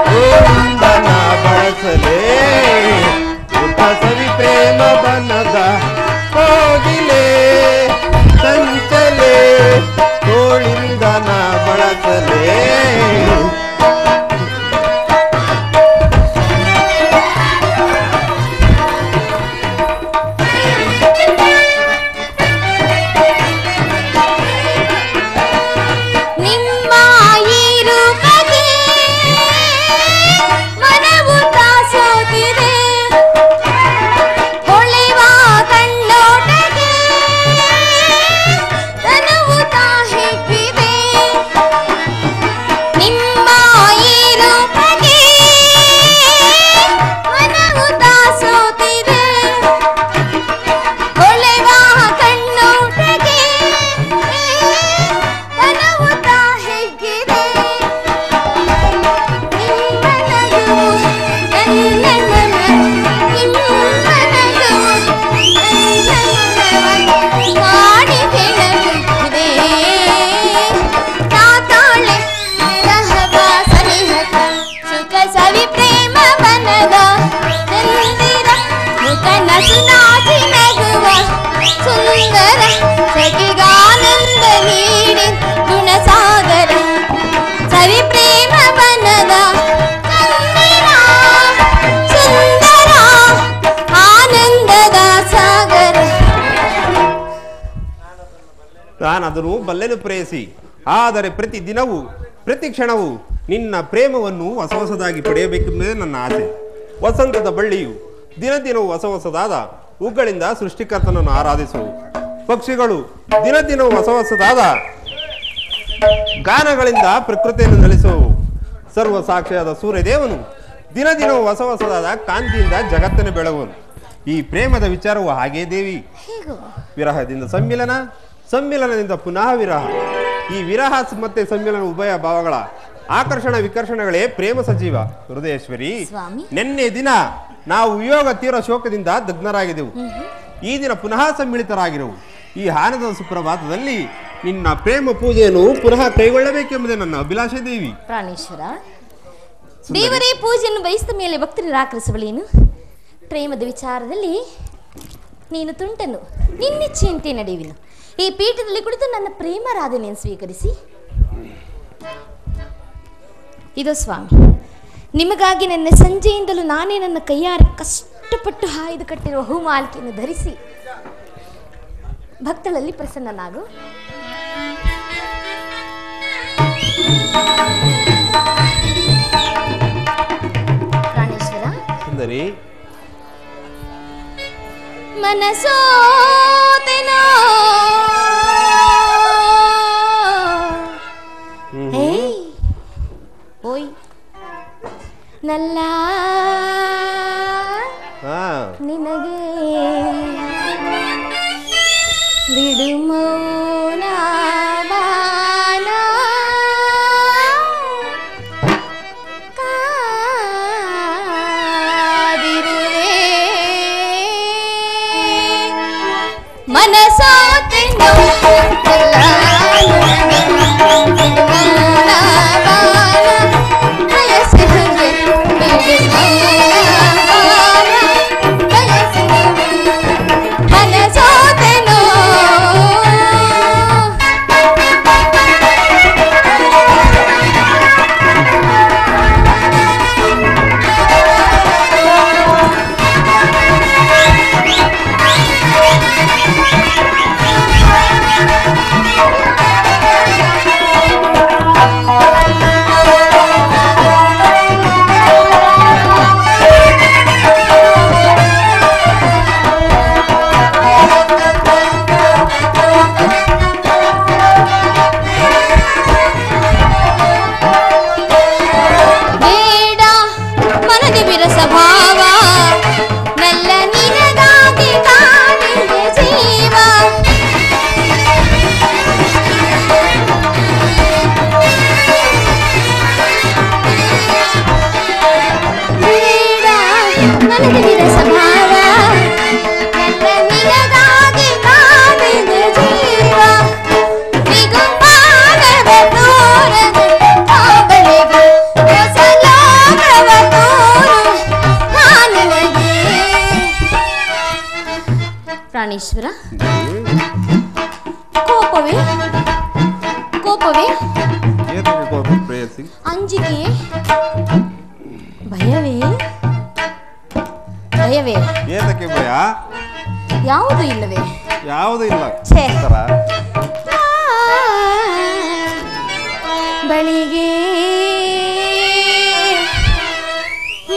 ತೋಳಿಂದ ನಾ ಬಳಸಲೇ ಸುಖ ಸವಿ ಪ್ರೇಮ ಬನದ ಕೋಗಿಲೆ ಚಂಚಲೆ ತೋಳಿಂದ ನಾ ಬಳಸಲೇ ನಾನದನ್ನು ಬಲ್ಲೆನು ಪ್ರೇಯಸಿ ಆದರೆ ಪ್ರತಿ ದಿನವೂ ಪ್ರತಿ ಕ್ಷಣವೂ ನಿನ್ನ ಪ್ರೇಮವನ್ನು ಹೊಸ ಹೊಸದಾಗಿ ಪಡೆಯಬೇಕೆಂಬುದೇ ನನ್ನ ಆಸೆ. ವಸಂತದ ಬಳ್ಳಿಯು ದಿನ ದಿನವೂ ಹೊಸ ಹೊಸದಾದ ಹೂಗಳಿಂದ ಸೃಷ್ಟಿಕರ್ತನನ್ನು ಆರಾಧಿಸುವು. ಪಕ್ಷಿಗಳು ದಿನ ದಿನವೂ ಹೊಸ ಹೊಸದಾದ ಗಾನಗಳಿಂದ ಪ್ರಕೃತಿಯನ್ನು ನೆಲೆಸುವು. ಸರ್ವ ಸಾಕ್ಷಿಯಾದ ಸೂರ್ಯದೇವನು ದಿನ ದಿನವೂ ಹೊಸ ಹೊಸದಾದ ಕಾಂತಿಯಿಂದ ಜಗತ್ತನ್ನು ಬೆಳಗುವನು. ಈ ಪ್ರೇಮದ ವಿಚಾರವು ಹಾಗೇ ದೇವಿ. ವಿರಹದಿಂದ ಸಮ್ಮಿಲನ, ಸಮ್ಮಿಲನದಿಂದ ಪುನಃ ವಿರಹ. ಈ ವಿರಹ ಮತ್ತೆ ಸಮ್ಮಿಲನ ಉಭಯ ಭಾವಗಳ ಆಕರ್ಷಣ ವಿಕರ್ಷಣಗಳೇ ಪ್ರೇಮ ಸಜೀವ. ಹೃದಯೇಶ್ವರಿ, ನಿನ್ನೆ ದಿನ ನಾವು ವಿಯೋಗ ತೀವ್ರ ಶೋಕದಿಂದ ದಗ್ನರಾಗಿದ್ದೆವು. ಈ ದಿನ ಪುನಃ ಸಮ್ಮಿಳಿತರಾಗಿರುವು. ಈ ಆನಂದದ ಸುಪ್ರಭಾತದಲ್ಲಿ ನಿನ್ನ ಪ್ರೇಮ ಪೂಜೆಯನ್ನು ಪುನಃ ಕೈಗೊಳ್ಳಬೇಕೆಂಬುದೇ ನನ್ನ ಅಭಿಲಾಷೆ ದೇವಿ. ಪ್ರಾಣೇಶ್ವರ, ದೇವರೇ ಪೂಜೆಯನ್ನು ಬಯಸಿದ ಮೇಲೆ ಭಕ್ತರು ನಿರಾಕರಿಸಬಳೇನು? ಪ್ರೇಮದ ವಿಚಾರದಲ್ಲಿ ನೀನು ತುಂಟನು, ನಿನ್ನಿಚ್ಛೆಯಂತೆ ನಡೆಯುವೆನು. ಈ ಪೀಠದಲ್ಲಿ ಕುಳಿತು ನನ್ನ ಪ್ರೇಮರಾಧನೆಯನ್ನು ಸ್ವೀಕರಿಸಿ. ಇದು ಸ್ವಾಮಿ, ನಿಮಗಾಗಿ ನನ್ನ ಸಂಜೆಯಿಂದಲೂ ನಾನೇ ನನ್ನ ಕೈಯಾರೆ ಕಷ್ಟಪಟ್ಟು ಹಾಯ್ದು ಕಟ್ಟಿರುವ ಹೂಮಾಲಿಕೆಯನ್ನು ಧರಿಸಿ ಭಕ್ತಳಲ್ಲಿ ಪ್ರಸನ್ನನಾಗು. ಪ್ರಾಣೇಶ್ವರ ಸುಂದರಿ, ಮನಸೋತೆನೋ ಓಯ್ ನಲ್ಲ ನಿನಗೆ ಬಿಡುಮೌನ ಬಾನ ಕಾದಿರುವೆ ಮನಸೋತೆನೋ ಪ್ರಾಣೇಶ್ವರ, ಕೋಪವೇ ಕೋಪವೇ ಅಂಜಿಕೆಯೇ ಭಯವೇ ಭಯವೇ ಏತಕ್ಕೆ ಭಯ? ಯಾವುದು ಇಲ್ಲವೇ? ಯಾವುದು ಇಲ್ಲ. ಬಳಿಗೆ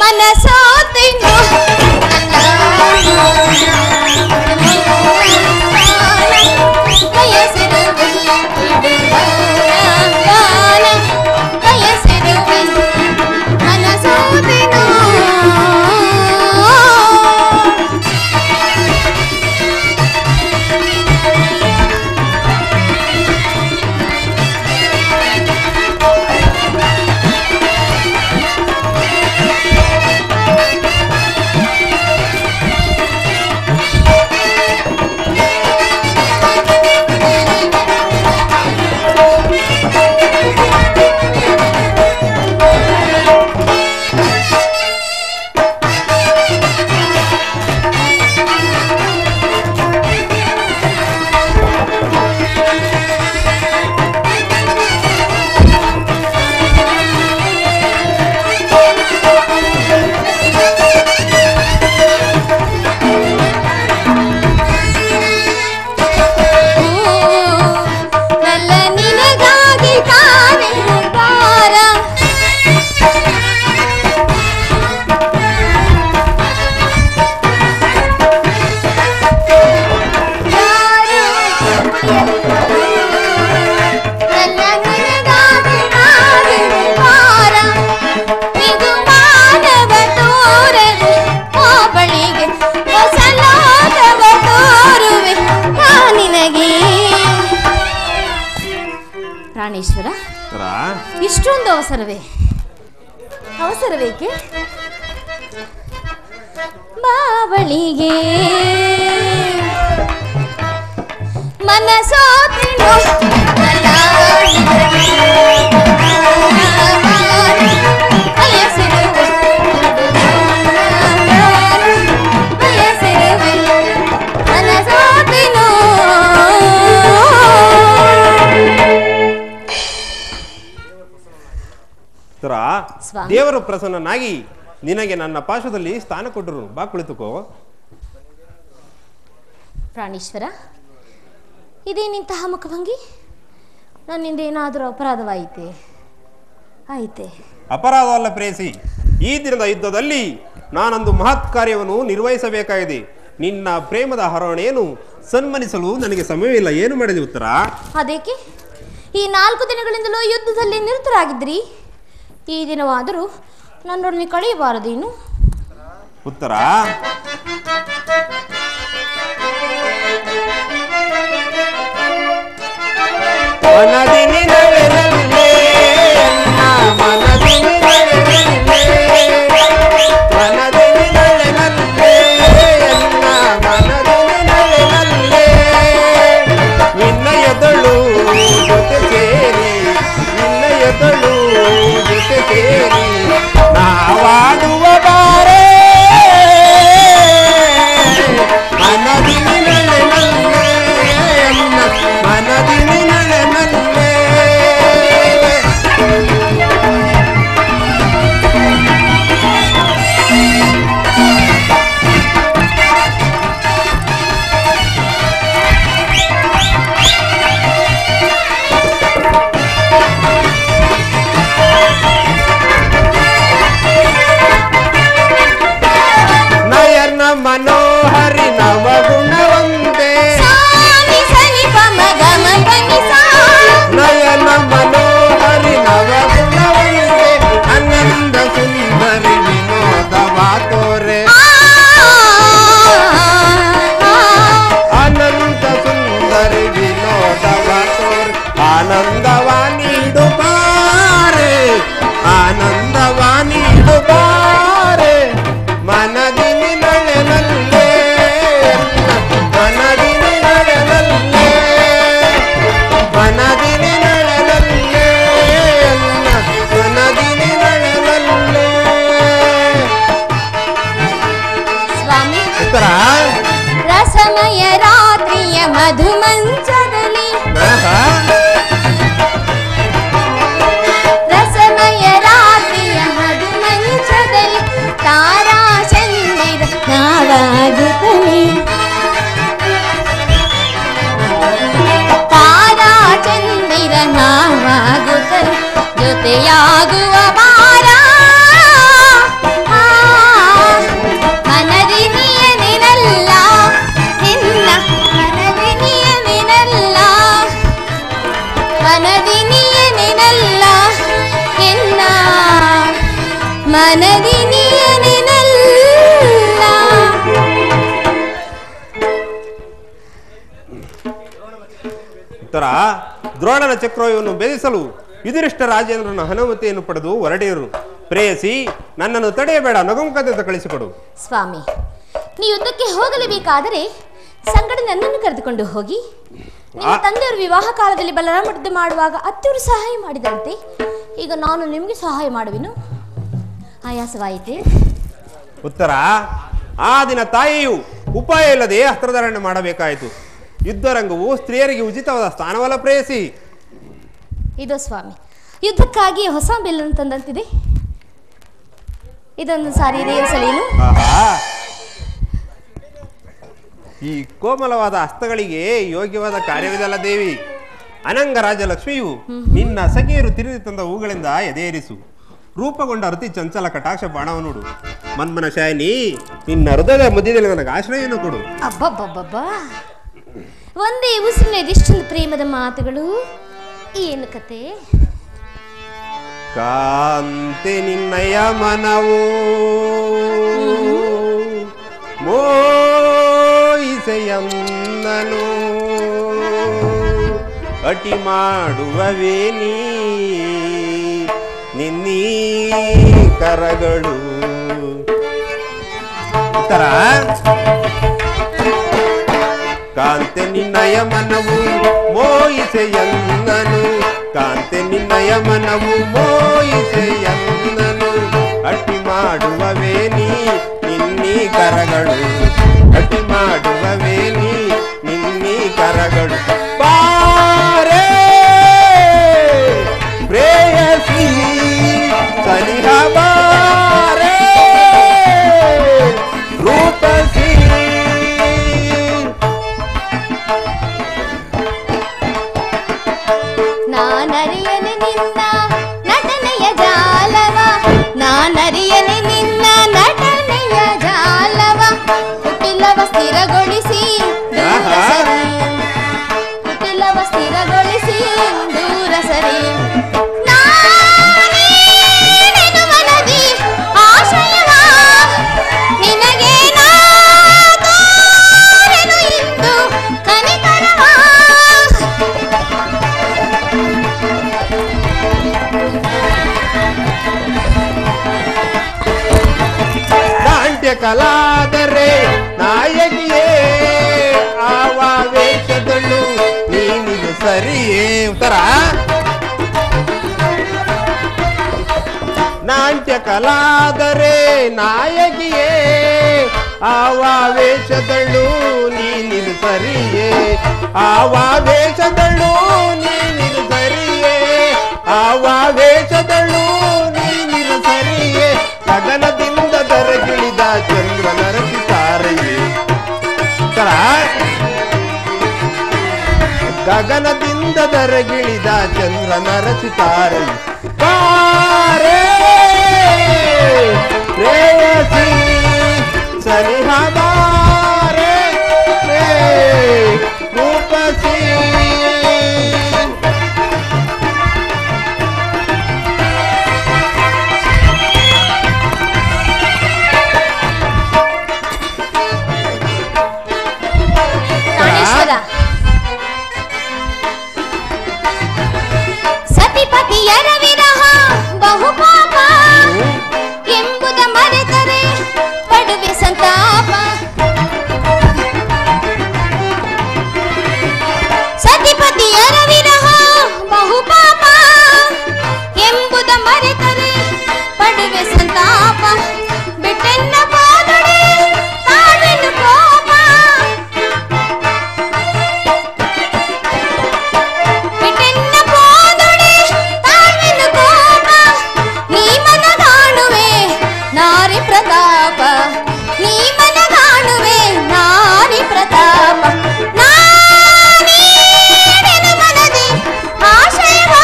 ಮನಸೋತೆನೋ ಪ್ರಾಣೇಶ್ವರ, ಇಷ್ಟೊಂದು ಅವಸರವೇಕೆ? ಬಾವಳಿಗೆ ಮನಸೋತಿನೋ ದೇವರು ಪ್ರಸನ್ನನಾಗಿ ನಿನಗೆ ನನ್ನ ಪಾಶದಲ್ಲಿ ಸ್ಥಾನ ಕೊಟ್ಟರು. ಬಾ ಕುಳಿತುಕೋ. ಪ್ರಾಣೇಶ್ವರ, ಇದೇನಿಂತಹ ಮುಖಭಂಗಿ? ನನ್ನಿಂದ ಏನಾದರೂ ಅಪರಾಧವಾಯಿತೆ? ಆಯಿತೆ. ಅಪರಾಧವಲ್ಲ ಪ್ರೇಯಸಿ, ಈ ದಿನದ ಯುದ್ಧದಲ್ಲಿ ನಾನೊಂದು ಮಹತ್ ಕಾರ್ಯವನ್ನು ನಿರ್ವಹಿಸಬೇಕಾಗಿದೆ. ನಿನ್ನ ಪ್ರೇಮದ ಹರವಣೆಯನ್ನು ಸನ್ಮಾನಿಸಲು ನನಗೆ ಸಮಯವಿಲ್ಲ. ಏನು ಮಾಡಿದೆ ಉತ್ತರ? ಅದೇಕೆ ಈ 4 ದಿನಗಳಿಂದಲೂ ಯುದ್ಧದಲ್ಲಿ ನಿರತರಾಗಿದ್ರಿ? ಈ ದಿನವಾದರೂ ನನ್ನೊಡನೆ ಕಳೆಯಬಾರದೇನು? ಉತ್ತರ, ನಾವಾಡುವ ಬಾರೆ ಮನೋಹರಿ ನವಗುಣವಂತೆ ನಯನ ಮನೋಹರಿ ನವಗುಣವಂತೆ ಆನಂದ ಸುಂದರಿ ವಿನೋದವ ತೋರೆ ಅನಂತ ಸುಂದರಿ ವಿನೋದವ ತೋರೆ ಆನಂದವ ನೀಡುತ್ತಾರೆ ಆನಂದವ ನೀಡುತ್ತಾರೆ ಮನದಿ ರಸಮಯ ರಾತ್ರಿಯ ಮಧುಮಂಚದಲ್ಲಿ ರಸಮಯ ರಾತ್ರಿಯ ಮಧುಮಂಚದಲ್ಲಿ ತಾರಾ ಚಂದಿರ ನಾವಾಗುತ್ತಲೇ ತಾರಾ ಚಂದಿರ ನಾವಾಗುತ್ತಲೇ ಜೊತೆಯಾಗುವ ಬಾರ ಉತ್ತರ, ದ್ರೋಣನ ಚಕ್ರವ್ಯೂಹವನ್ನು ಭೇದಿಸಲು ಯುಧಿಷ್ಠಿರ ರಾಜೇಂದ್ರನ ಅನುಮತಿಯನ್ನು ಪಡೆದು ಹೊರಟಿರು. ಪ್ರೇಯಸಿ, ನನ್ನನ್ನು ತಡೆಯಬೇಡ, ನಗುಮುಖದಿಂದ ಕಳಿಸಿಕೊಡು. ಸ್ವಾಮಿ, ನೀವು ಯುದ್ಧಕ್ಕೆ ಹೋಗಲೇಬೇಕಾದರೆ ಸಂಗಡ ನನ್ನನ್ನು ಕರೆದುಕೊಂಡು ಹೋಗಿ. ನಿಮ್ಮ ತಂದೆಯವರು ವಿವಾಹ ಕಾಲದಲ್ಲಿ ಬಲರಾಮ ಯುದ್ಧ ಮಾಡುವಾಗ ಅತ್ತಿಯವರು ಸಹಾಯ ಮಾಡಿದಂತೆ ಈಗ ನಾನು ನಿಮಗೆ ಸಹಾಯ ಮಾಡುವೆನು. ಆಯಾಸವಾಯಿತೆ? ಉತ್ತರ, ಆ ದಿನ ತಾಯಿಯು ಉಪಾಯ ಇಲ್ಲದೆ ಅಸ್ತ್ರಧಾರಣೆ ಮಾಡಬೇಕಾಯಿತು. ಯುದ್ಧರಂಗವು ಸ್ತ್ರೀಯರಿಗೆ ಉಚಿತವಾದ ಸ್ಥಾನವಲ್ಲ ಪ್ರೇಯಸಿ. ಇದು ಸ್ವಾಮಿ, ಯುದ್ಧಕ್ಕಾಗಿ ಹೊಸ ಬಿಲ್ಲನ್ನು ತಂದಂತಿದೆ. ಇದೊಂದು ಸಾರಿ ರೇಸಲೇನು? ಈ ಕೋಮಲವಾದ ಹಸ್ತಗಳಿಗೆ ಯೋಗ್ಯವಾದ ಕಾರ್ಯವಿದಲ್ಲ ದೇವಿ. ಅನಂಗ ರಾಜಲಕ್ಷ್ಮಿಯು ನಿನ್ನ ಸಖಿಯರು ತಿರುಗಿ ತಂದ ಹೂಗಳಿಂದ ಎದೆಯೇರಿಸು. ರೂಪಗೊಂಡ ಅತಿ ಚಂಚಲ ಕಟಾಕ್ಷ ಬಾಣವನ್ನು ನೋಡು. ಮನ್ಮನ ಶಾಯಿನಿ, ನಿನ್ನ ಹೃದಯದ ಮಧ್ಯದಲ್ಲಿ ನನಗೆ ಆಶ್ರಯವನ್ನು ಕೊಡು. ಅಬ್ಬಬ್ಬಬ್ಬಬ್ಬಾ, ಒಂದೇ ಉಸಿರಿನ ಇದಿಷ್ಟೊಂದು ಪ್ರೇಮದ ಮಾತುಗಳು. ಏನು ಕತೆ? ಕಾಂತೆ ನಿನ್ನಯ ಮನವು ಮೋಯಿಸೆಯನ್ನನು ಅಟಿ ಮಾಡುವವೇನೀ ನಿನ್ನೀ ಕರಗಳು. ಉತ್ತರ, ಕಾಂತೆ ನಿನ್ನಯ ಮನವು ಮೋಯಿಸೆಯನ್ನನು ಕಾಂತೆ ನಿನ್ನಯ ಮನವು ಮೋಯಿಸೆಯನ್ನನು ಅಟ್ಟಿ ಮಾಡುವವೇ ನೀ ನಿನ್ನೀ ಕರಗಳು ಅಟ್ಟಿ ಮಾಡುವವೇ ನೀ ನಿನ್ನೀ ಕರಗಳು ಬಾರೆ ಪ್ರೇಯಸಿ ಸನಿಹ ಬಾರೆ ರೂಪಸಿ ನಾನರಿಯನೆ ನಿನ್ನ ನಟನೆಯ ಜಾಲವ ನಾನರಿಯನೆ ನಿನ್ನ ನಟನೆಯ ಜಾಲವ ಕುಟಿಲವ ಸ್ಥಿರಗೊಳಿಸಿ ಕುಟಿಲವ ಸ್ಥಿರಗೊಳಿಸಿ ದೂರ ಸರಿ ನಾನೇನು ಮನದಿ ಆಶಯವ ನಿನಗೆ ನಾದೋರೆನು ಇಂದು ಕನಿಕರವ ನಾಟ್ಯ ಕಲಾದರೆ ನಾಯಕಿಯೇ ಆವಾವೇಶದಳು ನೀನಿದು ಸರಿಯೇ ಉತ್ತರ ನಾಟ್ಯ ಕಲಾದರೆ ನಾಯಕಿಯೇ ಆವಾವೇಶದಳು ನೀನಿದು ಸರಿಯೇ ಆವಾವೇಶದಳು ನೀನಿದು ಸರಿಯೇ ಆವಾವೇಶದಳು ನೀನಿದು ಸರಿಯೇ ಗಗನದಿಂದ ದರಗಿಳಿದ ಚಂದ್ರನ ರಚಿತಾರೆಯೇ ಗಗನದಿಂದ ದರಗಿಳಿದ ಚಂದ್ರನ ರಚಿತಾರೆಯೇ ಬಾರೆ ಪ್ರೇಯಸಿ ಸನಿಹ ಬಾರೆ ರೂಪಸಿ ಸತಿಪತಿಯರ ವಿರಹ ಬಹುಪಾಪ ಎಂಬುದ ಮರೆತರೆ ಪಡುವೆ ಸಂತಾಪ ಸತಿಪತಿಯರ ವಿರಹ ಬಹುಪಾಪ ಎಂಬುದ ಮರೆತರೆ ಪಡುವೆ ಸಂತಾಪ ಬಿಟ್ಟೆನ್ನ ಬಾದಡೆ ತಾವೆನು ಕೋಪ ಬಿಟ್ಟೆನ್ನ ಬಾದಡೆ ತಾವೆನು ಕೋಪ ನೀ ಮನಗಾಣುವೆ ನಾರಿ ಪ್ರತಾಪ ನೀ ಮನಗಾಣುವೆ ನಾರಿ ಪ್ರತಾಪ ನಾನೇನು ಮನದಿ ಆಶಯವ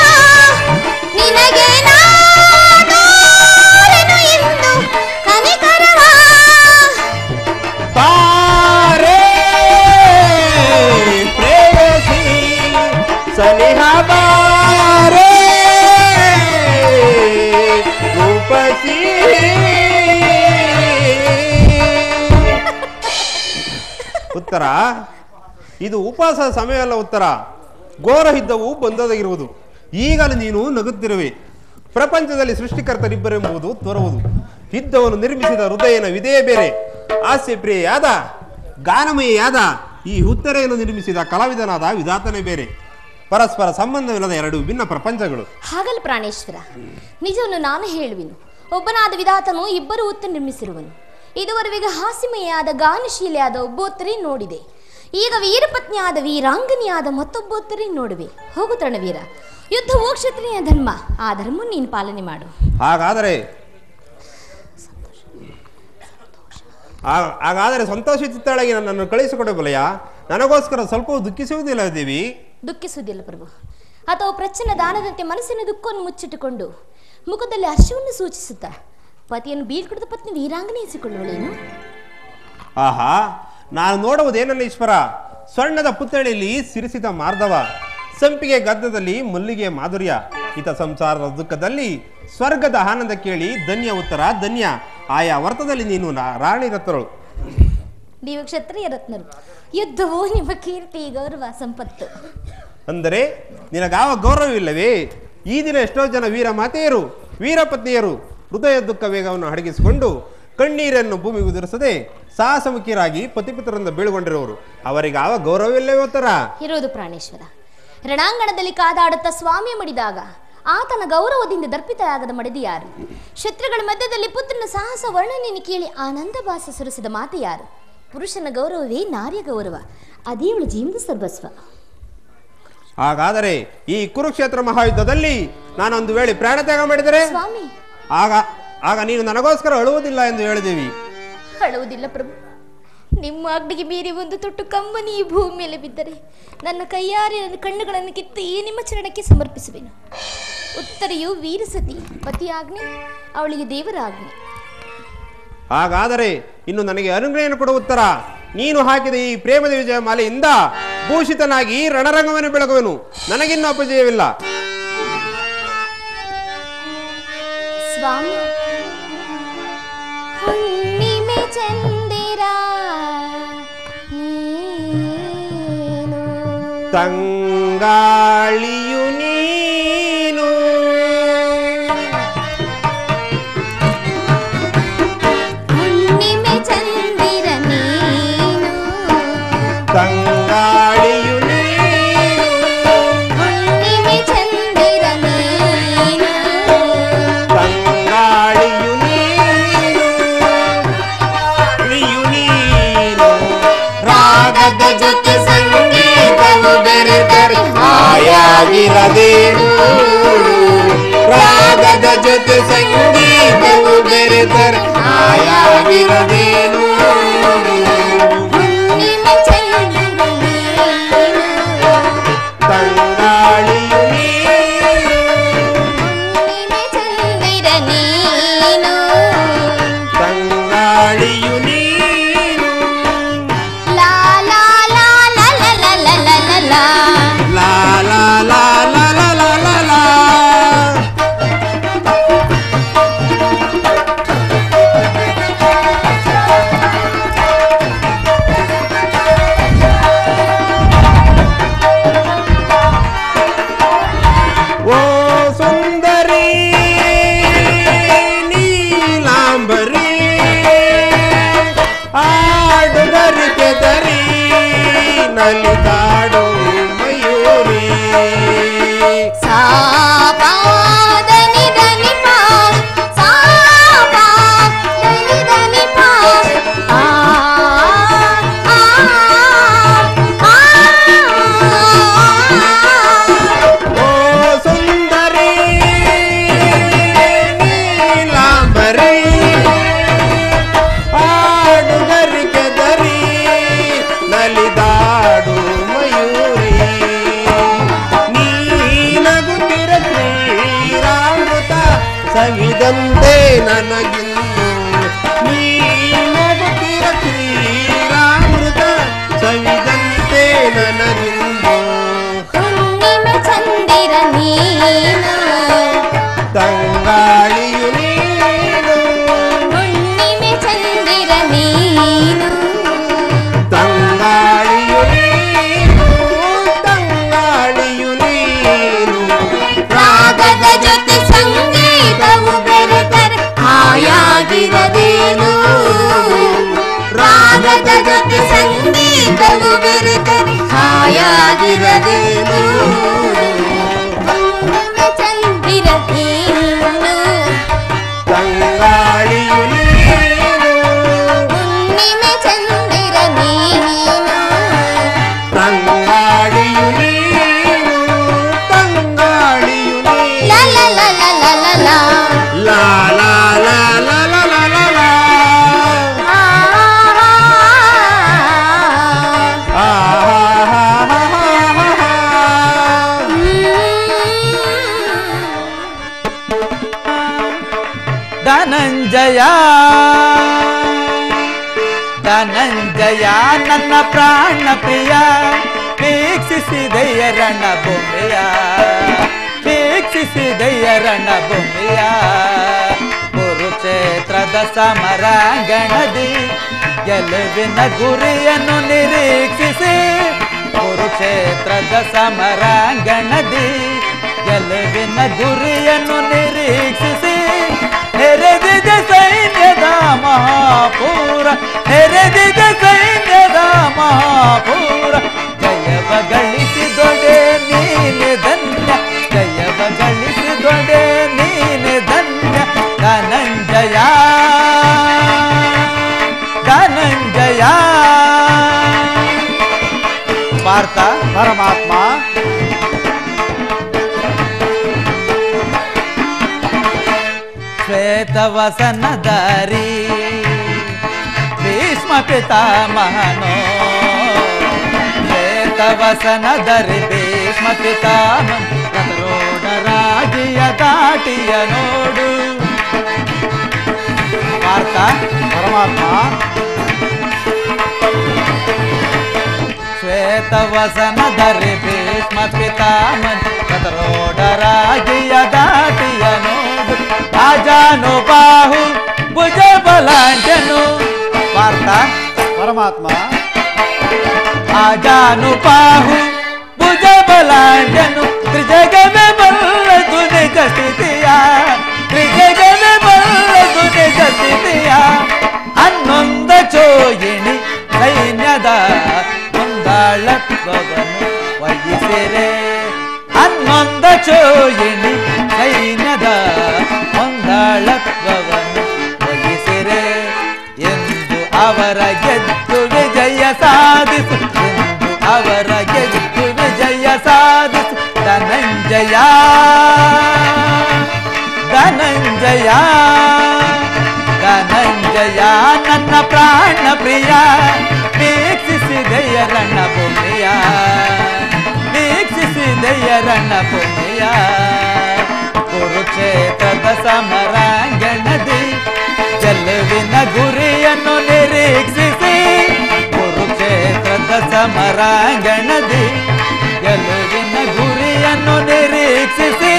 ನಿನಗೆ ನಾದೋರೆನು ಇಂದು ಕನಿಕರವ ಬಾರೆ ಪ್ರೇಯಸಿ ಸನಿಹ ಬಾರೆ ರೂಪಸಿ ಉತ್ತರ ಇದು ಉಪವಾಸದ ಸಮಯವಲ್ಲ ಉತ್ತರ ಘೋರ ಯುದ್ಧವು ಬಂದೊದಗಿರುವುದು ಈಗಲೂ ನೀನು ನಗುತ್ತಿರುವೆ ಪ್ರಪಂಚದಲ್ಲಿ ಸೃಷ್ಟಿಕರ್ತರಿಬ್ಬರೆಂಬುದು ತೋರುವುದು ಯುದ್ಧವನ್ನು ನಿರ್ಮಿಸಿದ ಹೃದಯನ ವಿಧೇಯ ಬೇರೆ ಹಾಸ್ಯ ಪ್ರಿಯೆಯಾದ ಗಾನಮಯಿಯಾದ ಈ ಉತ್ತರೆಯನ್ನು ನಿರ್ಮಿಸಿದ ಕಲಾವಿದನಾದ ವಿಧಾತನೇ ಬೇರೆ ಪರಸ್ಪರ ಸಂಬಂಧವಿಲ್ಲದ ಎರಡು ವಿಭಿನ್ನ ಪ್ರಪಂಚಗಳು ಹಾಗಲ್ಲ ಪ್ರಾಣೇಶ್ವರ ನಿಜವನ್ನು ನಾನು ಹೇಳುವೆನು ಒಬ್ಬನಾದ ವಿಧಾತನು ಇಬ್ಬರು ಉತ್ತರ ನಿರ್ಮಿಸಿರುವನು ಇದುವರೆಗೆ ಹಾಸ್ಯಮಯಿಯಾದ ಗಾನಶೀಲೆಯಾದ ಒಬ್ಬೊತ್ತರಿ ನೋಡಿದೆ ಈಗ ವೀರಪತ್ನಿಯಾದ ವೀರಾಂಗನಿಯಾದ ಮತ್ತೊಬ್ಬೊತ್ತರಿ ನೋಡುವೆ ಹೋಗು ತೃಣವೀರ ಯುದ್ಧವು ಕ್ಷತ್ರಿಯ ಧರ್ಮ ಆ ಧರ್ಮ ನೀನು ಪಾಲನೆ ಮಾಡು ಹಾಗಾದರೆ ಸಂತೋಷಿಸುತ್ತಾಳಾಗಿ ನನ್ನನ್ನು ಕಳಿಸಿಕೊಡಬಲೆಯ ನನಗೋಸ್ಕರ ಸ್ವಲ್ಪ ದುಃಖಿಸುವುದಿಲ್ಲ ದೇವಿ ದುಃಖಿಸುವುದಿಲ್ಲ ಪ್ರಭು ಅಥವಾ ಪ್ರಚ್ಛನ್ನ ದಾನದಂತೆ ಮನಸ್ಸಿನ ದುಃಖವನ್ನು ಮುಚ್ಚಿಟ್ಟುಕೊಂಡು ಮುಖದಲ್ಲಿ ಹರ್ಷವನ್ನು ಸೂಚಿಸುತ್ತಾ ಪತಿಯನ್ನು ಬೀಳ್ಕೊಡದ ಪತ್ನಿ ವೀರಾಂಗನೆ ಎನಿಸಿಕೊಳ್ಳುವಳೇನು ಆಹಾ ನಾನು ನೋಡುವುದೇನಲ್ಲ ಈಶ್ವರ ಸ್ವರ್ಣದ ಪುತ್ಥಳಿಯಲ್ಲಿ ಸಿರಿಸಿದ ಮಾರ್ಧವ ಸಂಪಿಗೆ ಗದ್ದದಲ್ಲಿ ಮಲ್ಲಿಗೆ ಮಾಧುರ್ಯ ಹಿತ ಸಂಸಾರದ ದುಃಖದಲ್ಲಿ ಸ್ವರ್ಗದ ಆನಂದ ಕೇಳಿ ಧನ್ಯ ಉತ್ತರ ಧನ್ಯ ಆಯಾ ವರ್ತದಲ್ಲಿ ನೀನು ರಾಣಿ ರತ್ನಳು ನೀವು ಕ್ಷತ್ರಿಯ ರತ್ನರು ಯುದ್ಧವು ನಿಮ್ಮ ಕೀರ್ತಿ ಗೌರವ ಸಂಪತ್ತು ಅಂದರೆ ನಿನಗಾವ ಗೌರವವಿಲ್ಲವೇ ಈ ದಿನ ಎಷ್ಟೋ ಜನ ವೀರ ಮಾತೆಯರು ವೀರ ಪತ್ನಿಯರು ಹೃದಯ ದುಃಖ ವೇಗವನ್ನು ಅಡಗಿಸಿಕೊಂಡು ಕಣ್ಣೀರನ್ನು ಭೂಮಿಗೆ ಉದುರಿಸದೆ ಸಾಹಸಮುಖಿಯರಾಗಿ ಪತಿಪಿತರಿಂದ ಬೀಳ್ಕೊಂಡಿರುವರು ಅವರಿಗೆ ಯಾವ ಗೌರವವಿಲ್ಲವೇ ಉತ್ತರ ಇರುವುದು ಪ್ರಾಣೇಶ್ವರ. ರಣಾಂಗಣದಲ್ಲಿ ಕಾದಾಡುತ್ತಾ ಸ್ವಾಮಿ ಮಡಿದಾಗ ಆತನ ಗೌರವದಿಂದ ದರ್ಪಿತರಾಗದ ಮಡದಿ ಯಾರು? ಶತ್ರುಗಳ ಮಧ್ಯದಲ್ಲಿ ಪುತ್ರನ ಸಾಹಸ ವರ್ಣನೆಯನ್ನು ಕೇಳಿ ಆನಂದ ಭಾಸ ಸುರಿಸಿದ ಮಾತೆ ಯಾರು? ಪುರುಷನ ಗೌರವವೇ ನಾರ್ಯ ಗೌರವ, ಅದೇ ಅವಳ ಜೀವನದ ಸರ್ವಸ್ವ. ಹಾಗಾದರೆ ಈ ಕುರುಕ್ಷೇತ್ರ ಮಹಾಯುದ್ಧದಲ್ಲಿ ನಾನೊಂದು ವೇಳೆ ಪ್ರಾಣತ್ಯಾಗ ಮಾಡಿದರೆ ಸ್ವಾಮಿ ಆಗ ನೀನು ನನಗೋಸ್ಕರ ಅಳುವುದಿಲ್ಲ ಎಂದು ಹೇಳಿದೇವಿ. ಅಳುವುದಿಲ್ಲ ಪ್ರಭು. ನಿಮ್ಮ ಆಜ್ಞೆಗೆ ಮೀರಿ ಒಂದು ತೊಟ್ಟು ಕಂಬನಿ ಈ ಭೂಮಿ ಮೇಲೆ ಬಿದ್ದರೆ ನನ್ನ ಕೈಯಾರೆ ನನ್ನ ಕಣ್ಣುಗಳನ್ನು ಕಿತ್ತು ಈ ನಿಮ್ಮ ಚರಣಕ್ಕೆ ಸಮರ್ಪಿಸುವೆನು. ಉತ್ತರೆಯು ವೀರಸತಿ, ಪತಿ ಆಜ್ಞೆ ಅವಳಿಗೆ ದೇವರ ಆಜ್ಞೆ. ಹಾಗಾದರೆ ಇನ್ನು ನನಗೆ ಅನುಗ್ರಹವನ್ನು ಕೊಡುವ ಉತ್ತರ ನೀನು ಹಾಕಿದ ಈ ಪ್ರೇಮದ ವಿಜಯ ಮಾಲೆಯಿಂದ ಭೂಷಿತನಾಗಿ ರಣರಂಗವನ್ನು ಬೆಳಗುವೆನು. ನನಗಿನ್ನೂ ಅಪಜಯವಿಲ್ಲ. ಸ್ವಾಮಿ ಹುಣ್ಣಿಮೆ ಚಂದಿರ ನೀನು, ತಂಗಾಳಿಯು ನೀನು, ಹುಣ್ಣಿಮೆ ಚಂದಿರ ನೀನು, ತಂಗಾಳಿಯು ನೀನು, ಹುಣ್ಣಿಮೆ ಚಂದಿರ ನೀನು, ತಂಗಾಳಿಯು ನೀನು, ರಾಗದ ಜೊತೆ ಸಂಗೀತವು ಬೆರೆತರೆ ಹಾಯಾಗಿರದೇನು, ರಾಗದ ಜೊತೆ ಸಂಗೀತವು ಬೆರೆತರೆ ಹಾಯಾಗಿರದೇನು, ಹುಣ್ಣಿಮೆ ಚಂದಿರ ನೀನು, ತಂಗಾಳಿಯು ನೀನು, ಹುಣ್ಣಿಮೆ ಚಂದಿರ ನೀನು, ತಂಗಾಳಿಯು ನೀನು, ಲಾ ಲಾ ಲಾ ಲಾ ಲಾ ಲಾ ಲಾ ಲಾ ಲಾ ಲಾ ಲಾ ಲಾ ಲಾ ಲಾ ಲಾ ಲಾ ಲಾ. ಓ ಸುಂದರಿ ನೀಲಾಂಬರಿ ಆಡುಗರಿಗೆ ದರಿ ನಲಿದಾಡು ಮಯೂರಿ ಸಾ ಪಾ ಧನಿ ಧನಿ ಪಾ, ಸಾ ಪಾ ಧನಿ ಧನಿ ಪಾ, ಆ ಆ ಆ. ಓ ಸುಂದರಿ ನೀಲಾಂಬರಿ ಆಡುಗರಿಗೆ ದರಿ ನಲಿದಾಡು ಮಯೂರಿ ನೀನಗುತ್ತಿರ ಶ್ರೀರಾಮೃತ ಸವಿದಂತೆ ನನಗಿಂದು ನೀನಗುತ್ತಿರ ಶ್ರೀರಾಮೃತ ಸವಿದಂತೆ ನನಗಿಂದು ಹುಣ್ಣಿಮೆ ಚಂದಿರ ನೀನು, ತಂಗಾಳಿಯು ನೀನು, ಹುಣ್ಣಿಮೆ ಚಂದಿರ ನೀನು, ತಂಗಾಳಿಯು ನೀನು, ತಂಗಾಳಿಯು ನೀನು, ರಾಗದ ಜೊತೆ ಸಂಗೀತವು ಬೆರೆತರೆ ಹಾಯಾಗಿರದೇನು, ರಾಗದ ಜೊತೆ ಸಂಗೀತವು ಬೆರೆತರೆ ಹಾಯಾಗಿರದೇನು, ಹುಣ್ಣಿಮೆ ಚಂದಿರ ನೀನು, ತಂಗಾಳಿಯು ನೀನು, ಹುಣ್ಣಿಮೆ ಚಂದಿರ ನೀನು, ತಂಗಾಳಿಯು ನೀನು, ತಂಗಾಳಿಯು ನೀನು. ಲಾ ಲಾ ಲಾ ಲಾ ಲಾ ಲಾ ಲಾ. ಲಾ ಲಾ ಲಾ ಲಾ ಲಾ ಲಾ ಲಾ ಲಾ. ಆ ಆ ಹಾ ಹಾ ಹಾ ಹಾ ಹಾ. ಧನಂಜಯ ಧನಂಜಯ ನನ್ನ ಪ್ರಾಣ ಪ್ರಿಯ ವೀಕ್ಷಿಸಿದೆಯ ರಣಭೂಮಿಯ ವೀಕ್ಷಿಸಿದೆಯ ರಣಭೂಮಿಯ ಕುರುಕ್ಷೇತ್ರದ ಸಮರಾಂಗಣದಿ ಗೆಲುವಿನ ಗುರಿಯನ್ನು ನಿರೀಕ್ಷಿಸಿ ಕುರುಕ್ಷೇತ್ರದ ಸಮರಾಂಗಣದಿ ಗೆಲುವಿನ ಗುರಿಯನ್ನು ನಿರೀಕ್ಷಿಸಿ ನೆರೆದಿದೆ ಸೈನ್ಯದ ಮಹಾ ಮಹಾಪೂರ ಜಯವ ಗಳಿಸಿದೊಡೆ ನೀನೆ ಧನ್ಯ ಜಯವ ಗಳಿಸಿದೊಡೆ ನೀನೆ ಧನ್ಯ ಧನಂಜಯ ಧನಂಜಯ ಪಾರ್ಥ ಪರಮಾತ್ಮ ಶ್ವೇತವಸನಧಾರಿ ಭೀಷ್ಮ ಪಿತಾಮಹನೋ ಶ್ವೇತವಸನಧರಿ ಭೀಷ್ಮ ಪಿತಾಮಹ ಕದರೋಡ ರಾಜಿಯ ದಾಟಿಯ ನೋಡು ಪಾರ್ಥ ಪರಮಾತ್ಮ ಶ್ವೇತವಸನಧರಿ ಭೀಷ್ಮ ಪಿತಾಮಹ ಕದರೋಡ ರಾಜಿಯ ದಾಟಿಯ ನೋಡು ಆಜಾನುಬಾಹು ಭುಜ ಬಲಾಂಜನು ಪಾರ್ಥ ಪರಮಾತ್ಮ ಆಜಾನುಬಾಹು ಭುಜ ಬಲಾಂಜನು ತ್ರಿಜಗವೇ ಬಲ್ಲದು ನಿಜ ಸ್ಥಿತಿಯ ತ್ರಿಜಗವೇ ಬಲ್ಲದು ನಿಜ ಸ್ಥಿತಿಯ ಹನ್ನೊಂದ ಚೋಯಿಣಿ ಸೈನ್ಯದ ಮುಂದಾಳತ್ವವನ್ನು ವಹಿಸಿರೆ ಹನ್ನೊಂದ ಚೋಯಿಣಿ ಸೈನ್ಯದ ಮುಂದಾಳತ್ವವನ್ನು ವಹಿಸಿರೆ ಎಂದು ಅವರ ಗೆದ್ದು ವಿಜಯ ಸಾಧಿಸು ಎಂದು ಅವರ ಗೆದ್ದು ವಿಜಯ ಸಾಧಿಸು ಧನಂಜಯ ಧನಂಜಯ ಧನಂಜಯ ನನ್ನ ಪ್ರಾಣ ಪ್ರಿಯ ವೀಕ್ಷಿಸಿದೆಯ ರಣಭೂಮಿಯ ವೀಕ್ಷಿಸಿದೆಯ ರಣಭೂಮಿಯ ಕುರುಕ್ಷೇತ್ರದ ಸಮರಾಂಗಣದಿ ಗೆಲುವಿನ ಗುರಿಯನ್ನು ನಿರೀಕ್ಷಿಸಿ ಕುರುಕ್ಷೇತ್ರದ ಸಮರಾಂಗಣದಿ ಗೆಲುವಿನ ಗುರಿಯನ್ನು ನಿರೀಕ್ಷಿಸಿ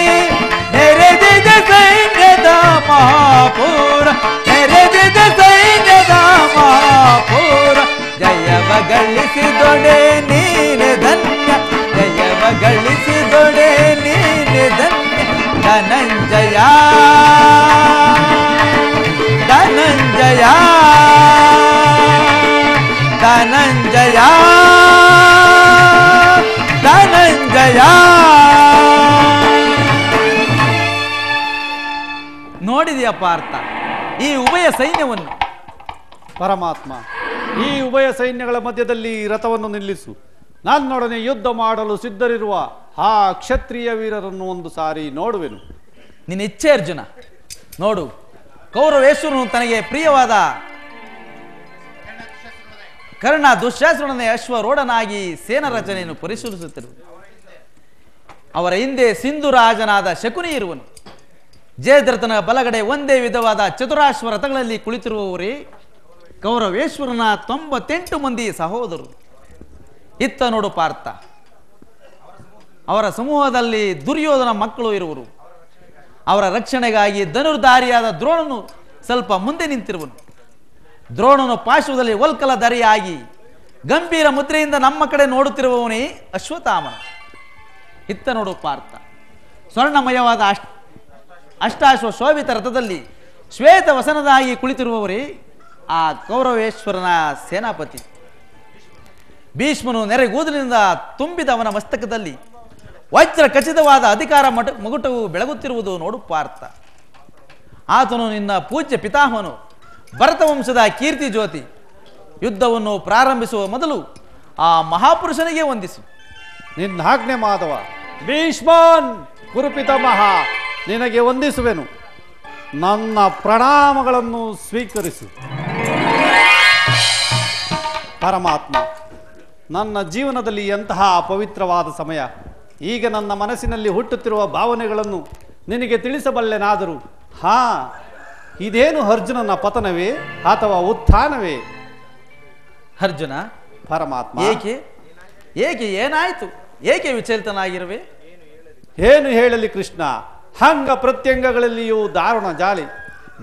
ನೆರೆದಿದ ಸೈನ್ಯದ ಮಹಾಪೂರ ನೆರೆದಿದ ಸೈನ್ಯದ ಮಹಾಪೂರ ಜಯವ ಗಳಿಸಿದೊಡೆ ನೀನೆ ಧನ್ಯ ಜಯವ ಗಳಿಸಿದೊಡೆ ನೀನೆ ಧನ್ಯ ಧನಂಜಯ ಧನಂಜಯ ಧನಂಜಯ ಧನಂಜಯ ನೋಡಿದೆಯಾ ಪಾರ್ಥ ಈ ಉಭಯ ಸೈನ್ಯವನ್ನು ಪರಮಾತ್ಮ ಈ ಉಭಯ ಸೈನ್ಯಗಳ ಮಧ್ಯದಲ್ಲಿ ರಥವನ್ನು ನಿಲ್ಲಿಸು ನನ್ನೊಡನೆ ಯುದ್ಧ ಮಾಡಲು ಸಿದ್ಧರಿರುವ ಆ ಕ್ಷತ್ರಿಯ ವೀರರನ್ನು ಒಂದು ಸಾರಿ ನೋಡುವೆನು ನಿನ್ನ ಇಚ್ಛೆ ಅರ್ಜುನ ನೋಡು ಕೌರವೇಶ್ವರನು ತನಗೆ ಪ್ರಿಯವಾದ ಕರ್ಣ ದುಶ್ಯಾಸನೊಡನೆ ಅಶ್ವರೋಢನಾಗಿ ಸೇನಾ ರಚನೆಯನ್ನು ಪರಿಶೀಲಿಸುತ್ತಿರುವುದು ಅವರ ಹಿಂದೆ ಸಿಂಧುರಾಜನಾದ ಶಕುನಿ ಇರುವನು ಜಯದ್ರಥನ ಬಲಗಡೆ ಒಂದೇ ವಿಧವಾದ ಚತುರಾಶ್ವ ರಥಗಳಲ್ಲಿ ಕುಳಿತಿರುವವರೇ ಕೌರವೇಶ್ವರನ 98 ಮಂದಿ ಸಹೋದರರು ಇತ್ತ ನೋಡು ಪಾರ್ಥ ಅವರ ಸಮೂಹದಲ್ಲಿ ದುರ್ಯೋಧನ ಮಕ್ಕಳು ಇರುವರು ಅವರ ರಕ್ಷಣೆಗಾಗಿ ಧನುರ್ಧಾರಿಯಾದ ದ್ರೋಣನು ಸ್ವಲ್ಪ ಮುಂದೆ ನಿಂತಿರುವನು ದ್ರೋಣನು ಪಾರ್ಶ್ವದಲ್ಲಿ ವಲ್ಕಲಧಾರಿಯಾಗಿ ಗಂಭೀರ ಮುದ್ರೆಯಿಂದ ನಮ್ಮ ಕಡೆ ನೋಡುತ್ತಿರುವವನೇ ಅಶ್ವತ್ಥಾಮನ ಇತ್ತ ನೋಡು ಪಾರ್ಥ ಸ್ವರ್ಣಮಯವಾದ ಅಷ್ಟಾಶ್ವ ಶೋಭಿತ ರಥದಲ್ಲಿ ಶ್ವೇತ ವಸನದಾಗಿ ಕುಳಿತಿರುವವರೇ ಆ ಕೌರವೇಶ್ವರನ ಸೇನಾಪತಿ ಭೀಷ್ಮನು ನೆರೆಗೂದಲಿನಿಂದ ತುಂಬಿದ ಅವನ ಮಸ್ತಕದಲ್ಲಿ ವಜ್ರ ಖಚಿತವಾದ ಅಧಿಕಾರ ಮಗುಟವು ಬೆಳಗುತ್ತಿರುವುದು ನೋಡು ಪಾರ್ಥ ಆತನು ನಿನ್ನ ಪೂಜ್ಯ ಪಿತಾಮಹನು ಭರತವಂಶದ ಕೀರ್ತಿ ಜ್ಯೋತಿ ಯುದ್ಧವನ್ನು ಪ್ರಾರಂಭಿಸುವ ಮೊದಲು ಆ ಮಹಾಪುರುಷನಿಗೆ ವಂದಿಸು ನಿನ್ನ ಆಜ್ಞೆ ಮಾಧವ ಭೀಷ್ಮನ್ ಕುರುಪಿತಾಮಹ ನಿನಗೆ ವಂದಿಸುವೆನು ನನ್ನ ಪ್ರಣಾಮಗಳನ್ನು ಸ್ವೀಕರಿಸು ಪರಮಾತ್ಮ ನನ್ನ ಜೀವನದಲ್ಲಿ ಎಂತಹ ಪವಿತ್ರವಾದ ಸಮಯ ಈಗ ನನ್ನ ಮನಸ್ಸಿನಲ್ಲಿ ಹುಟ್ಟುತ್ತಿರುವ ಭಾವನೆಗಳನ್ನು ನಿನಗೆ ತಿಳಿಸಬಲ್ಲೆನಾದರೂ ಹಾ ಇದೇನು ಅರ್ಜುನನ ಪತನವೇ ಅಥವಾ ಉತ್ಥಾನವೇ ಅರ್ಜುನ ಪರಮಾತ್ಮ ಏಕೆ ಏಕೆ ಏನಾಯಿತು ಏಕೆ ವಿಚಲಿತನಾಗಿರುವೆ ಏನು ಹೇಳಲಿ ಕೃಷ್ಣ ಅಂಗ ಪ್ರತ್ಯಂಗಗಳಲ್ಲಿಯೂ ದಾರುಣ ಜಾಲಿ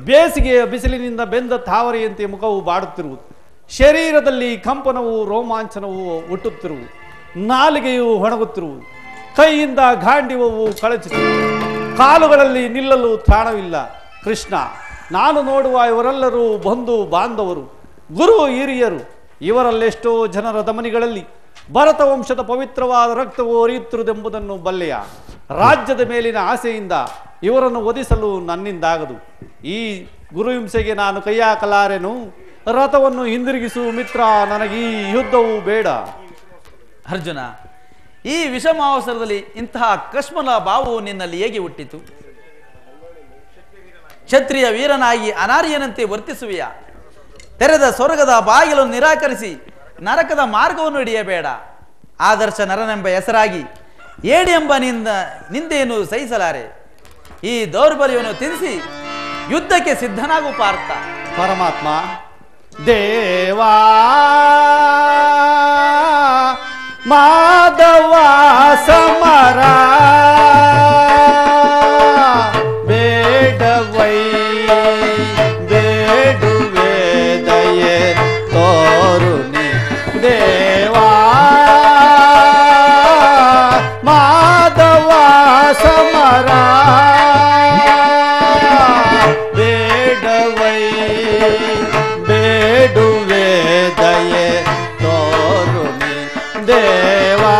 ಬೇಸಿಗೆಯ ಬಿಸಿಲಿನಿಂದ ಬೆಂದ ತಾವರೆಯಂತೆ ಮುಖವು ಬಾಡುತ್ತಿರುವುದು ಶರೀರದಲ್ಲಿ ಕಂಪನವು ರೋಮಾಂಚನವು ಹುಟ್ಟುತ್ತಿರುವುದು ನಾಲಿಗೆಯು ಒಣಗುತ್ತಿರುವುದು ಕೈಯಿಂದ ಗಾಂಡಿವವು ಕಳಚುತ್ತಿರುವುದು ಕಾಲುಗಳಲ್ಲಿ ನಿಲ್ಲಲು ತಾಣವಿಲ್ಲ ಕೃಷ್ಣ ನಾನು ನೋಡುವ ಇವರೆಲ್ಲರೂ ಬಂಧು ಬಾಂಧವರು ಗುರು ಹಿರಿಯರು ಇವರಲ್ಲೆಷ್ಟೋ ಜನರ ಧಮನಿಗಳಲ್ಲಿ ಭರತ ವಂಶದ ಪವಿತ್ರವಾದ ರಕ್ತವು ಹರಿಯುತ್ತಿರುವುದೆಂಬುದನ್ನು ಬಲ್ಲೆಯ. ರಾಜ್ಯದ ಮೇಲಿನ ಆಸೆಯಿಂದ ಇವರನ್ನು ವಧಿಸಲು ನನ್ನಿಂದಾಗದು. ಈ ಗುರುಹಿಂಸೆಗೆ ನಾನು ಕೈಯಾಕಲಾರೆನು. ರಥವನ್ನು ಹಿಂದಿರುಗಿಸು ಮಿತ್ರ, ನನಗೆ ಈ ಯುದ್ಧವು ಬೇಡ. ಅರ್ಜುನ, ಈ ವಿಷಮಾವಸರದಲ್ಲಿ ಇಂತಹ ಕಶ್ಮಲ ಭಾವವು ನಿನ್ನಲ್ಲಿ ಹೇಗೆ ಹುಟ್ಟಿತು? ಕ್ಷತ್ರಿಯ ವೀರನಾಗಿ ಅನಾರ್ಯನಂತೆ ವರ್ತಿಸುವೆಯಾ? ತೆರೆದ ಸ್ವರ್ಗದ ಬಾಗಿಲನ್ನು ನಿರಾಕರಿಸಿ ನರಕದ ಮಾರ್ಗವನ್ನು ಹಿಡಿಯಬೇಡ. ಆದರ್ಶ ನರನೆಂಬ ಹೆಸರಾಗಿ ಏಡಿ ಎಂಬ ನಿಂದೆಯನ್ನು ಸಹಿಸಲಾರೆ. ಈ ದೌರ್ಬಲ್ಯವನ್ನು ತಿಳಿಸಿ ಯುದ್ಧಕ್ಕೆ ಸಿದ್ಧನಾಗು ಪಾರ್ಥ. ಪರಮಾತ್ಮ, ದೇವಾ ಮಾಧವ ಸಮರ ಬೇಡವೈ ಬೇಡುವೆ ದಯೆ ತೋರುನಿ. ದೇವಾ ಮಾಧವ ಸಮರ ಬೇಡವೈ ಬೇಡುವೆ ದಯೆ ತೋರುನಿ. ದೇವಾ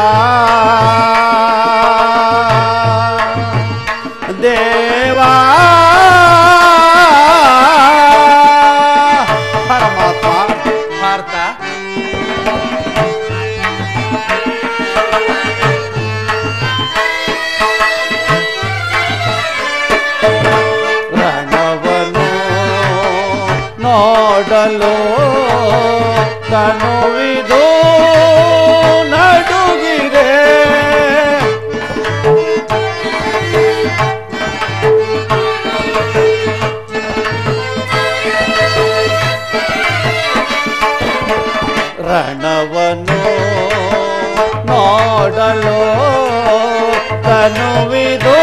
ದೇವಾ ಪರಮಾತ್ಮ. ಪಾರ್ಥ, ರಣವನು ನೋಡಲು ತನುವಿದು ನಡುಗಿದೆ. ರಣವನು ನೋಡಲು ತನುವಿದು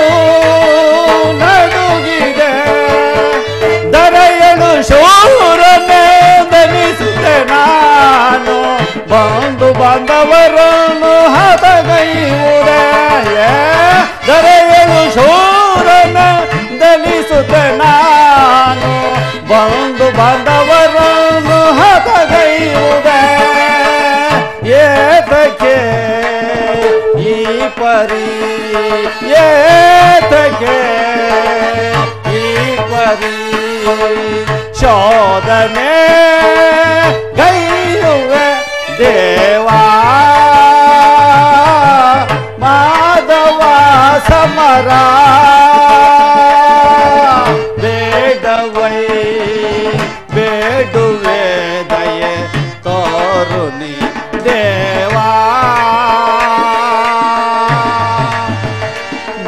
ನಡುಗಿದೆ. ದರೆಯಳು ಶೂರನೇ ದನಿಸುತ್ತೆ ನಾನು. ಬಂಧು ಬಾಂಧವರನ್ನು ಹತಗೈಯುವುದೇ. ದರೆಯಳು ಶೂರನ ದಲಿಸುತ್ತೆ ನಾನು. ಬಂಧು ಬಾಂಧವರನ್ನು ಹತಗೈಯುವುದೇ. ಏತಕ್ಕೆ ಈ ಪರಿ ಏತಕ್ಕೆ ಈ ಪರಿ ಶೋಧನೆ ಗೈಯುವೆ. ದೇವಾ ಮಾಧವ ಸಮರ ಬೇಡವೈ ಬೇಡುವೆ ದಯೆ ತೋರುನಿ. ದೇವಾ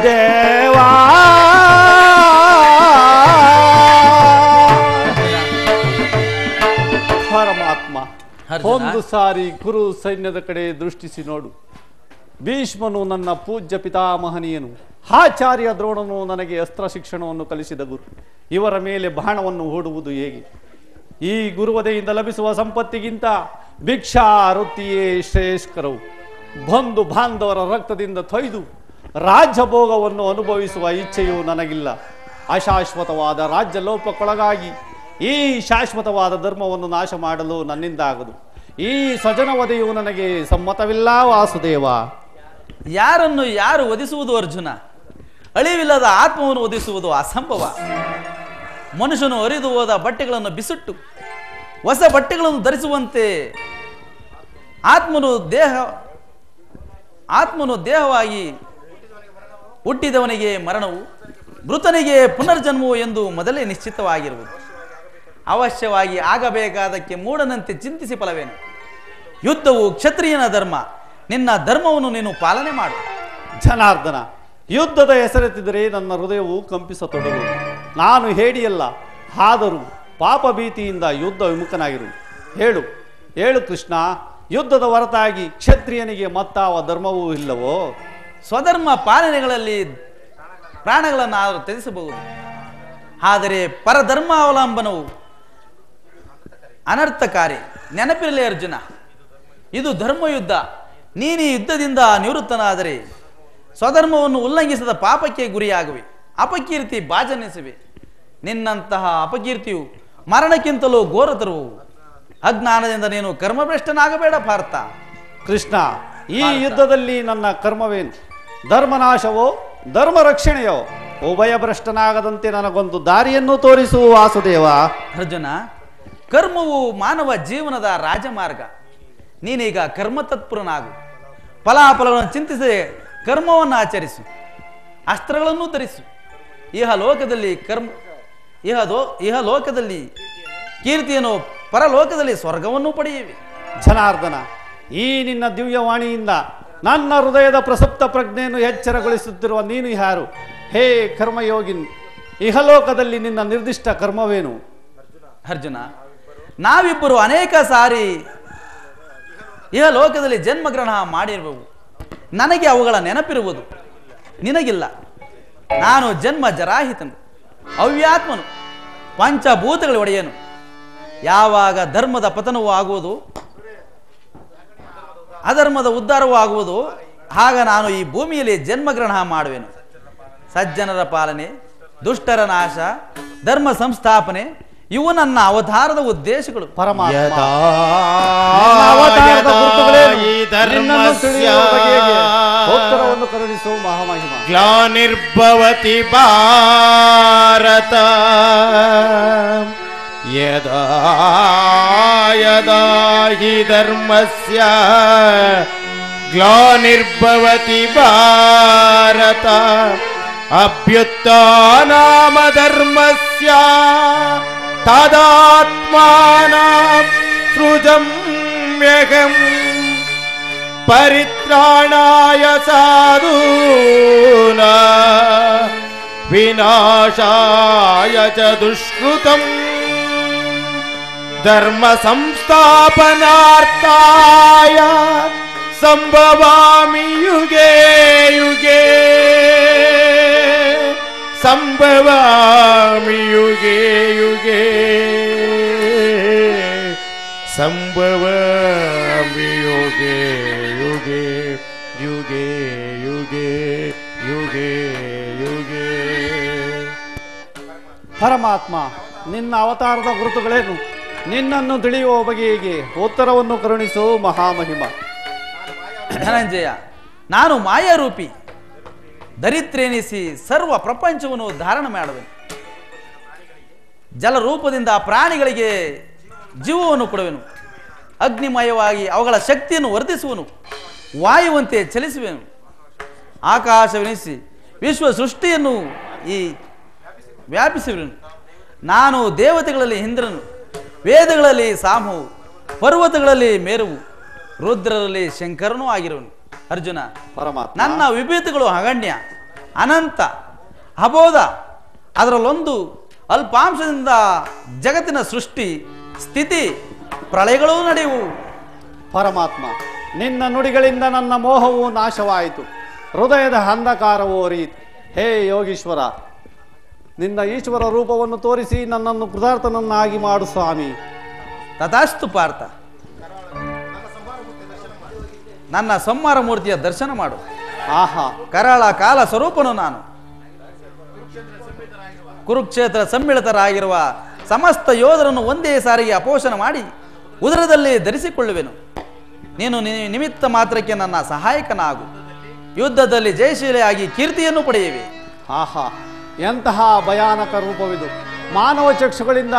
ದೇವಾ ಪರಮಾತ್ಮ, ಒಂದು ಸಾರಿ ಕುರು ಸೈನ್ಯದ ಕಡೆ ದೃಷ್ಟಿಸಿ ನೋಡು. ಭೀಷ್ಮನು ನನ್ನ ಪೂಜ್ಯ ಪಿತಾಮಹನೀಯನು, ಆಚಾರ್ಯ ದ್ರೋಣನು ನನಗೆ ಅಸ್ತ್ರ ಶಿಕ್ಷಣವನ್ನು ಕಲಿಸಿದ ಗುರು. ಇವರ ಮೇಲೆ ಬಾಣವನ್ನು ಹೂಡುವುದು ಹೇಗೆ? ಈ ಗುರುವದೆಯಿಂದ ಲಭಿಸುವ ಸಂಪತ್ತಿಗಿಂತ ಭಿಕ್ಷಾ ವೃತ್ತಿಯೇ ಶ್ರೇಷ್ಠಕರವು. ಬಂಧು ಬಾಂಧವರ ರಕ್ತದಿಂದ ತೊಯ್ದು ರಾಜ್ಯಭೋಗವನ್ನು ಅನುಭವಿಸುವ ಇಚ್ಛೆಯೂ ನನಗಿಲ್ಲ. ಅಶಾಶ್ವತವಾದ ರಾಜ್ಯ ಲೋಪಕ್ಕೊಳಗಾಗಿ ಈ ಶಾಶ್ವತವಾದ ಧರ್ಮವನ್ನು ನಾಶ ಮಾಡಲು ನನ್ನಿಂದಾಗದು. ಈ ಸ್ವಜನವಧೆಯು ನನಗೆ ಸಮ್ಮತವಿಲ್ಲ ವಾಸುದೇವ. ಯಾರನ್ನು ಯಾರು ವಧಿಸುವುದು ಅರ್ಜುನ? ಅಳಿವಿಲ್ಲದ ಆತ್ಮವನ್ನು ವಧಿಸುವುದು ಅಸಂಭವ. ಮನುಷ್ಯನು ಹರಿದು ಹೋದ ಬಟ್ಟೆಗಳನ್ನು ಬಿಸುಟ್ಟು ಹೊಸ ಬಟ್ಟೆಗಳನ್ನು ಧರಿಸುವಂತೆ ಆತ್ಮನು ದೇಹವಾಗಿ ಹುಟ್ಟಿದವನಿಗೆ ಮರಣವು, ಮೃತನಿಗೆ ಪುನರ್ಜನ್ಮವು ಎಂದು ಮೊದಲೇ ನಿಶ್ಚಿತವಾಗಿರುವುದು. ಅವಶ್ಯವಾಗಿ ಆಗಬೇಕಾದಕ್ಕೆ ಮೂಢನಂತೆ ಚಿಂತಿಸಿ ಫಲವೇನು? ಯುದ್ಧವು ಕ್ಷತ್ರಿಯನ ಧರ್ಮ. ನಿನ್ನ ಧರ್ಮವನ್ನು ನೀನು ಪಾಲನೆ ಮಾಡು. ಜನಾರ್ದನ, ಯುದ್ಧದ ಹೆಸರೆತ್ತಿದರೆ ನನ್ನ ಹೃದಯವು ಕಂಪಿಸತೊಡಗುವುದು. ನಾನು ಹೇಡಿಯಲ್ಲ, ಆದರೂ ಪಾಪ ಭೀತಿಯಿಂದ ಯುದ್ಧ ವಿಮುಖನಾಗಿರು. ಹೇಳು ಹೇಳು ಕೃಷ್ಣ, ಯುದ್ಧದ ಹೊರತಾಗಿ ಕ್ಷತ್ರಿಯನಿಗೆ ಮತ್ತಾವ ಧರ್ಮವೂ ಇಲ್ಲವೋ? ಸ್ವಧರ್ಮ ಪಾಲನೆಗಳಲ್ಲಿ ಪ್ರಾಣಗಳನ್ನು ತ್ಯಜಿಸಬಹುದು, ಆದರೆ ಪರಧರ್ಮಾವಲಂಬನವು ಅನರ್ಥಕಾರಿ. ನೆನಪಿರಲಿ ಅರ್ಜುನ, ಇದು ಧರ್ಮಯುದ್ಧ. ನೀನು ಯುದ್ಧದಿಂದ ನಿವೃತ್ತನಾದರೆ ಸ್ವಧರ್ಮವನ್ನು ಉಲ್ಲಂಘಿಸದ ಪಾಪಕ್ಕೆ ಗುರಿಯಾಗುವೆ, ಅಪಕೀರ್ತಿ ಭಾಜನಿಸುವೆ. ನಿನ್ನಂತಹ ಅಪಕೀರ್ತಿಯು ಮರಣಕ್ಕಿಂತಲೂ ಘೋರ ತರುವವು. ಅಜ್ಞಾನದಿಂದ ನೀನು ಕರ್ಮಭ್ರಷ್ಟನಾಗಬೇಡ ಪಾರ್ಥ. ಕೃಷ್ಣ, ಈ ಯುದ್ಧದಲ್ಲಿ ನನ್ನ ಕರ್ಮವೇನು? ಧರ್ಮನಾಶವೋ ಧರ್ಮ ರಕ್ಷಣೆಯೋ? ಉಭಯ ಭ್ರಷ್ಟನಾಗದಂತೆ ನನಗೊಂದು ದಾರಿಯನ್ನು ತೋರಿಸು ವಾಸುದೇವ. ಅರ್ಜುನ, ಕರ್ಮವು ಮಾನವ ಜೀವನದ ರಾಜಮಾರ್ಗ. ನೀನೀಗ ಕರ್ಮತತ್ಪರನಾಗು. ಫಲಾಫಲಗಳನ್ನು ಚಿಂತಿಸದೆ ಕರ್ಮವನ್ನು ಆಚರಿಸು, ಅಸ್ತ್ರಗಳನ್ನು ಧರಿಸು. ಇಹಲೋಕದಲ್ಲಿ ಕೀರ್ತಿಯನ್ನು, ಪರಲೋಕದಲ್ಲಿ ಸ್ವರ್ಗವನ್ನು ಪಡೆಯುವೆ. ಜನಾರ್ದನ, ಈ ನಿನ್ನ ದಿವ್ಯವಾಣಿಯಿಂದ ನನ್ನ ಹೃದಯದ ಪ್ರಸುಪ್ತ ಪ್ರಜ್ಞೆಯನ್ನು ಎಚ್ಚರಗೊಳಿಸುತ್ತಿರುವ ನೀನು ಯಾರು? ಹೇ ಕರ್ಮಯೋಗಿನ್, ಇಹಲೋಕದಲ್ಲಿ ನಿನ್ನ ನಿರ್ದಿಷ್ಟ ಕರ್ಮವೇನು? ಅರ್ಜುನ, ನಾವಿಬ್ಬರು ಅನೇಕ ಸಾರಿ ಇಹಲೋಕದಲ್ಲಿ ಜನ್ಮಗ್ರಹಣ ಮಾಡಿರುವೆವು. ನನಗೆ ಅವುಗಳ ನೆನಪಿರುವುದು, ನಿನಗಿಲ್ಲ. ನಾನು ಜನ್ಮ ಜರಾಹಿತನು, ಅವ್ಯಾತ್ಮನು, ಪಂಚಭೂತಗಳ ಒಡೆಯನು. ಯಾವಾಗ ಧರ್ಮದ ಪತನವೂ ಆಗುವುದು, ಅಧರ್ಮದ ಉದ್ಧಾರವೂ ಆಗುವುದು, ಆಗ ನಾನು ಈ ಭೂಮಿಯಲ್ಲಿ ಜನ್ಮಗ್ರಹಣ ಮಾಡುವೆನು. ಸಜ್ಜನರ ಪಾಲನೆ, ದುಷ್ಟರ ನಾಶ, ಧರ್ಮ ಸಂಸ್ಥಾಪನೆ ಇವು ನನ್ನ ಅವತಾರದ ಉದ್ದೇಶಗಳು. ಉತ್ತರವನ್ನು ಕರುಣಿಸು ಮಹಾಮಹಿಮ. ಗ್ಲಾನಿರ್ಭವತಿ ಭಾರತ ಯದಾ ಯದಾ ಹಿ ಧರ್ಮಸ್ಯ ಗ್ಲಾನಿರ್ಭವತಿ ಭಾರತ ಅಭ್ಯುತ್ಥಾನಾಮ ಧರ್ಮಸ್ಯ ತದಾತ್ಮಾನಾಂ ಸೃಜಮ್ಯಹಂ ಪರಿತ್ರಾಣಾಯ ಸಾಧೂನಾ ವಿನಾಶಾಯ ಚ ದುಷ್ಕೃತಂ ಧರ್ಮ ಸಂಸ್ಥಾಪನಾರ್ಥಾಯ ಸಂಭವಾಮಿ ಯುಗೇ ಯುಗೇ ಸಂಭವಾಮಿ ಯುಗೇ ಯುಗೇ ಸಂಭವಾಮಿ ಯುಗೇ ಯುಗೇ ಯುಗೇ ಯುಗೇ ಯುಗೇ ಯುಗೇ. ಪರಮಾತ್ಮ, ನಿನ್ನ ಅವತಾರದ ಗುರುತುಗಳೇನು? ನಿನ್ನನ್ನು ತಿಳಿಯುವ ಬಗೆಗೆ ಉತ್ತರವನ್ನು ಕರುಣಿಸು ಮಹಾಮಹಿಮ. ಧನಂಜಯ, ನಾನು ಮಾಯಾರೂಪಿ, ದರಿದ್ರೆನಿಸಿ ಸರ್ವ ಪ್ರಪಂಚವನ್ನು ಧಾರಣ ಮಾಡುವೆನು. ಜಲರೂಪದಿಂದ ಪ್ರಾಣಿಗಳಿಗೆ ಜೀವವನ್ನು ಕೊಡುವೆನು. ಅಗ್ನಿಮಯವಾಗಿ ಅವುಗಳ ಶಕ್ತಿಯನ್ನು ವರ್ಧಿಸುವನು. ವಾಯುವಂತೆ ಚಲಿಸುವೆನು. ಆಕಾಶವೆನಿಸಿ ವಿಶ್ವ ಸೃಷ್ಟಿಯನ್ನು ವ್ಯಾಪಿಸುವೆನು. ನಾನು ದೇವತೆಗಳಲ್ಲಿ ಇಂದ್ರನು, ವೇದಗಳಲ್ಲಿ ಸಾಮವು, ಪರ್ವತಗಳಲ್ಲಿ ಮೇರುವು, ರುದ್ರರಲ್ಲಿ ಶಂಕರನೂ ಆಗಿರುವನು. ಅರ್ಜುನ, ಪರಮಾತ್ಮ, ನನ್ನ ವಿಭೂತಿಗಳು ಅಗಣ್ಯ, ಅನಂತ, ಅಬೋಧ. ಅದರಲ್ಲೊಂದು ಅಲ್ಪಾಂಶದಿಂದ ಜಗತ್ತಿನ ಸೃಷ್ಟಿ, ಸ್ಥಿತಿ, ಪ್ರಳಯಗಳೂ ನಡೆಯುವು. ಪರಮಾತ್ಮ, ನಿನ್ನ ನುಡಿಗಳಿಂದ ನನ್ನ ಮೋಹವು ನಾಶವಾಯಿತು, ಹೃದಯದ ಅಂಧಕಾರವೂ ಅರಿಯಿತು. ಹೇ ಯೋಗೀಶ್ವರ, ನಿನ್ನ ಈಶ್ವರ ರೂಪವನ್ನು ತೋರಿಸಿ ನನ್ನನ್ನು ಕೃತಾರ್ಥನನ್ನಾಗಿ ಮಾಡು ಸ್ವಾಮಿ. ತಥಾಸ್ತು ಪಾರ್ಥ, ನನ್ನ ಸಂಹಾರ ಮೂರ್ತಿಯ ದರ್ಶನ ಮಾಡು. ಆಹಾ, ಕರಾಳ ಕಾಲ ಸ್ವರೂಪನು ನಾನು. ಕುರುಕ್ಷೇತ್ರ ಸಮ್ಮಿಳಿತರಾಗಿರುವ ಸಮಸ್ತ ಯೋಧರನ್ನು ಒಂದೇ ಸಾರಿಗೆ ಅಪೋಷಣ ಮಾಡಿ ಉದರದಲ್ಲಿ ಧರಿಸಿಕೊಳ್ಳುವೆನು. ನೀನು ನಿಮಿತ್ತ ಮಾತ್ರಕ್ಕೆ ನನ್ನ ಸಹಾಯಕನಾಗು. ಯುದ್ಧದಲ್ಲಿ ಜಯಶೀಲೆಯಾಗಿ ಕೀರ್ತಿಯನ್ನು ಪಡೆಯುವೆ. ಆಹಾ, ಎಂತಹ ಭಯಾನಕ ರೂಪವಿದು! ಮಾನವ ಚಕ್ಷುಗಳಿಂದ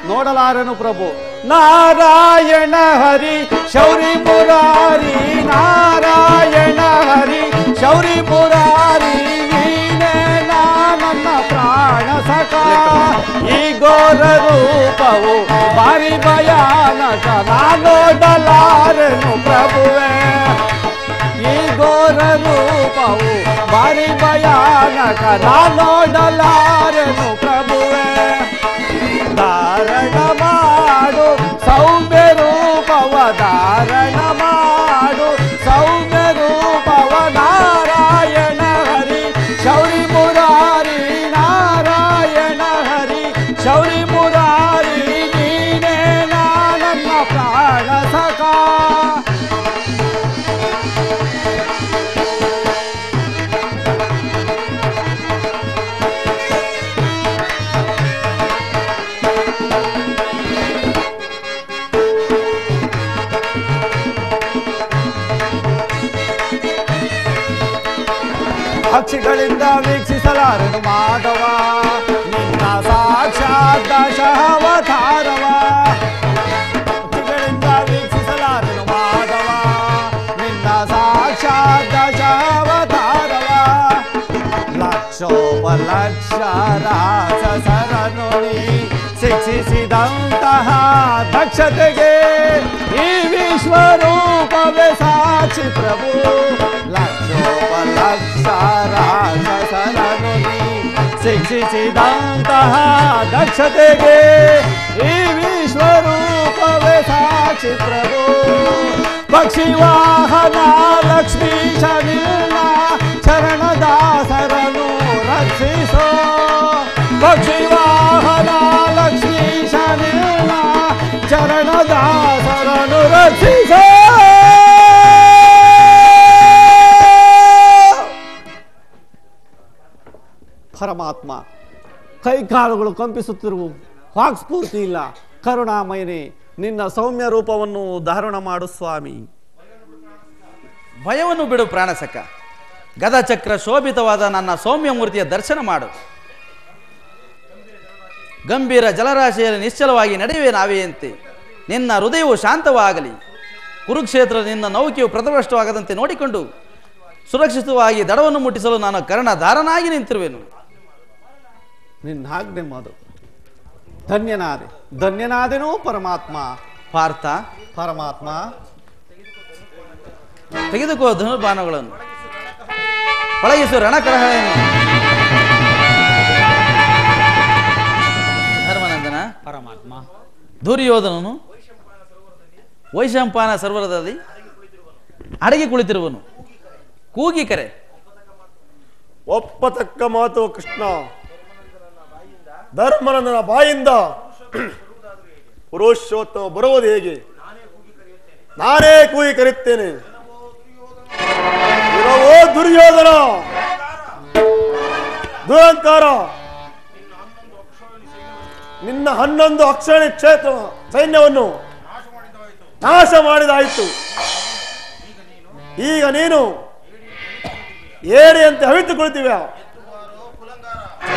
ನೋಡಲಾರನು ಪ್ರಭು. ನಾರಾಯಣ ಹರಿ ಶೌರಿ ಮುರಾರಿ, ನಾರಾಯಣ ಹರಿ ಶೌರಿ ಮುರಾರಿ, ನೀನೇ ನನ್ನ ಪ್ರಾಣ ಸಖ. ಈ ಘೋರ ರೂಪವು ಭಾರಿ ಭಯಾನಕ, ನಾನೋಡಲಾರನು ಪ್ರಭುವೇ. ಈ ಘೋರ ರೂಪವು ಭಾರಿ ಭಯಾನಕ, ನಾನೋಡಲಾರನು ಪ್ರಭುವೇ. ಧಾರಣ ಮಾಡು ಸೌಮ್ಯ ರೂಪವ, ಧಾರಣ ಮಾಡು ಸೌಮ್ಯ ರೂಪವ, ನಾರಾಯಣ ಹರಿ ಶೌರಿ ಮುರಾರಿ, ನಾರಾಯಣ ಹರಿ ಶೌರಿ ಮುರಾರಿ, ನೀನೇ ನನ್ನ ಪ್ರಾಣ ಸಖ. ವೀಕ್ಷಿಸಲಾರೆನು ಮಾಧವ ನಿನ್ನ ಸಾಕ್ಷಾತ್ ದಶಾವತಾರವ ಅಕ್ಷಿಗಳಿಂದ ವೀಕ್ಷಿಸಲಾರೆನು ಮಾಧವ ನಿನ್ನ ಸಾಕ್ಷಾತ್ ದಶಾವತಾರವ ಲಕ್ಷೋಪಲಕ್ಷ ರಾಕ್ಷಸರನ್ನು ನೀ ಶಿಕ್ಷಿಸಿದಂತಹ ದಕ್ಷತೆಗೆ ಈ ವಿಶ್ವರೂಪವೇ ಸಾಕ್ಷಿ ಪ್ರಭು ಲಕ್ಷೋಪಲಕ್ಷ ರಾಕ್ಷಸರನ್ನು ನೀ ಶಿಕ್ಷಿಸಿದಂತಹ ದಕ್ಷತೆಗೆ ಈ ವಿಶ್ವರೂಪವೇ ಸಾಕ್ಷಿ ಪ್ರಭು ಪಕ್ಷಿವಾಹನ ಲಕ್ಷ್ಮೀಶ ನಿನ್ನ ಚರಣದಾಸರನು ರಕ್ಷಿಸೋ ಪಕ್ಷಿವಾಹನ ಲಕ್ಷ್ಮೀಶ ನಿನ್ನ ಚರಣದಾಸರನು ರಕ್ಷಿಸೋ ಪರಮಾತ್ಮ ಕೈಕಾಲುಗಳು ಕಂಪಿಸುತ್ತಿರುವು ವಾಕ್ಸ್ಫೂರ್ತಿ ಇಲ್ಲ ಕರುಣಾಮಯನೇ ನಿನ್ನ ಸೌಮ್ಯ ರೂಪವನ್ನು ಧಾರಣ ಮಾಡು ಸ್ವಾಮಿ ಭಯವನ್ನು ಬಿಡು ಪ್ರಾಣಸಕ ಗದಚಕ್ರ ಶೋಭಿತವಾದ ನನ್ನ ಸೌಮ್ಯ ಮೂರ್ತಿಯ ದರ್ಶನ ಮಾಡು ಗಂಭೀರ ಜಲರಾಶಿಯಲ್ಲಿ ನಿಶ್ಚಲವಾಗಿ ನಡೆಯುವೆ ನಾವೆಯಂತೆ ನಿನ್ನ ಹೃದಯವು ಶಾಂತವಾಗಲಿ ಕುರುಕ್ಷೇತ್ರ ನಿನ್ನ ನೌಕೆಯು ಪ್ರದರ್ಶನವಾಗದಂತೆ ನೋಡಿಕೊಂಡು ಸುರಕ್ಷಿತವಾಗಿ ದಡವನ್ನು ಮುಟ್ಟಿಸಲು ನಾನು ಕರ್ಣಧಾರನಾಗಿ ನಿಂತಿರುವೆನು ನಿನ್ನ ಆಜ್ಞೆ ಮಾಡು ಧನ್ಯನಾದೆನೋ ಪರಮಾತ್ಮ ಪಾರ್ಥ ಪರಮಾತ್ಮ ತೆಗೆದುಕೋ ಧನುರ್ಬಾಣಗಳನ್ನು ಪಳಗಿಸು ರಣಕಲಹಗಳನ್ನು ಧರ್ಮನಂದನ ಪರಮಾತ್ಮ ದುರ್ಯೋಧನನು ವೈಶಂಪಾಯನ ಸರೋವರದಲ್ಲಿ ಅಡಗಿ ಕುಳಿತಿರುವನು ಕೂಗಿ ಕರೆ ಒಪ್ಪತಕ್ಕ ಮಾತು ಕೃಷ್ಣ ಧರ್ಮನಂದನ ಬಾಯಿಂದ ಪುರುಷೋತ್ತಮ ಬರುವುದು ಹೇಗೆ ನಾನೇ ಕೂಗಿ ಕರೆಯುತ್ತೇನೆ ಇರವೋ ದುರ್ಯೋಧನ ದುರಂಕಾರ ನಿನ್ನ 11 ಅಕ್ಷರಣಿ ಕ್ಷೇತ್ರ ಸೈನ್ಯವನ್ನು ನಾಶ ಮಾಡಿದಾಯಿತು ಈಗ ನೀನು ಏರಿಯಂತೆ ಹವಿತುಕೊಳ್ತೀವ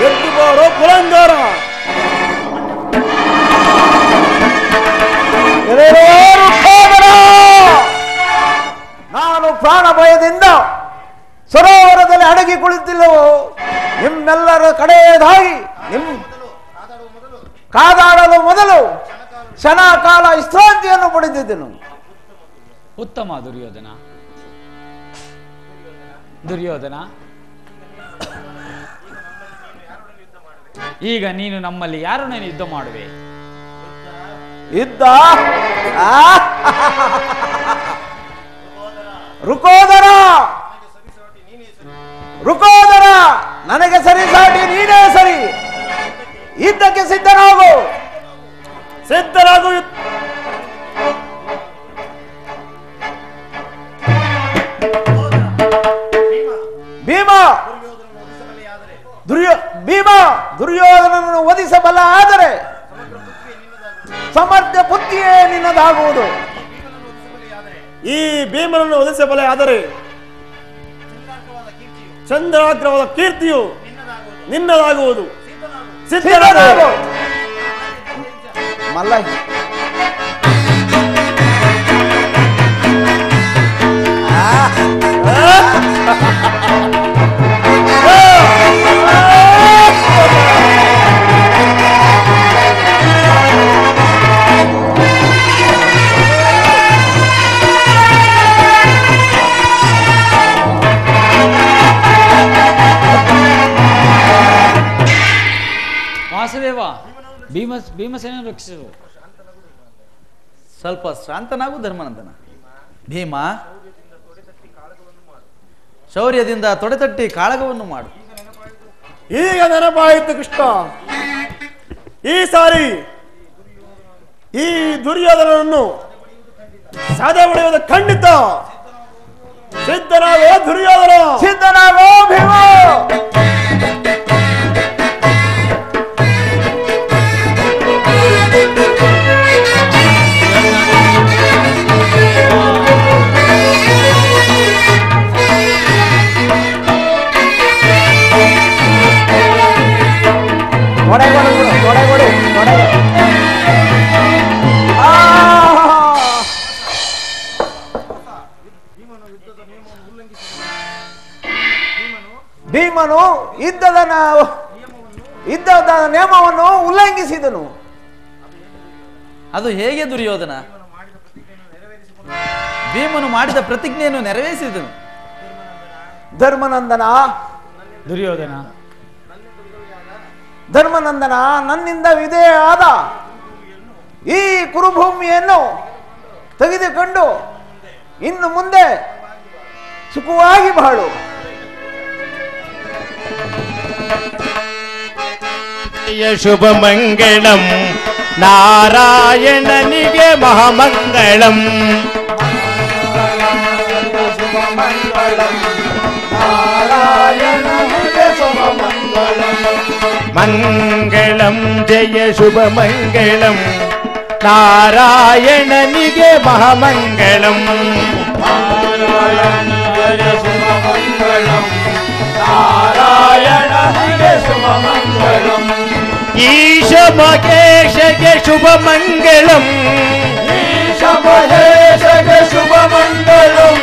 ಎದ್ದು ಬಾರೋ ಕುಲಂಗಾರ ನಾನು ಪ್ರಾಣ ಭಯದಿಂದ ಸರೋವರದಲ್ಲಿ ಅಡಗಿ ಕುಳಿತಿಲ್ಲವೋ ನಿಮ್ಮೆಲ್ಲರ ಕಡೆಯದಾಗಿ ಕಾದಾಡಲು ಮೊದಲು ಕ್ಷಣ ಕಾಲ ವಿಶ್ರಾಂತಿಯನ್ನು ಪಡೆದಿದ್ದೆನು ಉತ್ತಮ ದುರ್ಯೋಧನ ಈಗ ನೀನು ನಮ್ಮಲ್ಲಿ ಯಾರೊಡನೆ ಯುದ್ಧ ಮಾಡುವೆ ಯುದ್ಧ ರುಕೋದರ ನನಗೆ ಸರಿಸಾಟಿ ನೀನೇ ಸರಿ ಯುದ್ಧಕ್ಕೆ ಸಿದ್ಧರಾಗು ಭೀಮ ದುರ್ಯೋಧನನನ್ನು ವಧಿಸಬಲ್ಲ ಆದರೆ ಸಮರ್ಥ ಬುದ್ಧಿಯೇ ನಿನ್ನದಾಗುವುದು ಈ ಭೀಮನನ್ನು ವಧಿಸಬಲ್ಲ ಆದರೆ ಚಂದ್ರಾಗ್ರವಾದ ಕೀರ್ತಿಯು ನಿನ್ನದಾಗುವುದು ಮಲ್ಲ ವಾಸುದೇವ ಭೀಮಸೇನ ರಕ್ಷಿಸು ಸ್ವಲ್ಪ ಶಾಂತನಾಗು ಧರ್ಮನಂದನ ಭೀಮ ಶೌರ್ಯದಿಂದ ತೊಡೆತಟ್ಟಿ ಕಾಳಗವನ್ನು ಮಾಡು ಈಗ ನೆನಪಾಯಿತು ಕೃಷ್ಣ ಈ ಸಾರಿ ಈ ದುರ್ಯೋಧನನನ್ನು ಸಾಧೆ ಹೊಡೆಯುವುದು ಖಂಡಿತ ಸಿದ್ಧನಾಗೋ ದುರ್ಯೋಧನ ಸಿದ್ಧನಾಗೋ ಭೀಮ ನಿಯಮವನ್ನು ಉಲ್ಲಂಘಿಸಿದನು. ಅದು ಹೇಗೆ ದುರ್ಯೋಧನ? ಭೀಮನು ಮಾಡಿದ ಪ್ರತಿಜ್ಞೆಯನ್ನು ನೆರವೇರಿಸಿದನು. ಧರ್ಮನಂದನ, ದುರ್ಯೋಧನ, ಧರ್ಮನಂದನ, ನನ್ನಿಂದ ವಿಧೇಯಾದ ಈ ಕುರುಭೂಮಿಯನ್ನು ತೆಗೆದುಕೊಂಡು ಇನ್ನು ಮುಂದೆ ಸುಖವಾಗಿ ಬಾಳು. ಶುಭ ಮಂಗಳಂ ನಾರಾಯಣನಿಗೆ ಮಹಾಮಂಗಳಂ. ಮಂಗಳಂ ಜಯ ಶುಭ ಮಂಗಳಂ ನಾರಾಯಣನಿಗೆ ಮಹಾಮಂಗಳಂ. ನಾರಾಯಣನಿಗೆ ಶುಭ ಮಂಗಳಂ. ಈಶ ಮಹೇಶಗೆ ಶುಭ ಮಂಗಳಂ. ಈಶ ಮಹೇಶಗೆ ಶುಭ ಮಂಗಳಂ.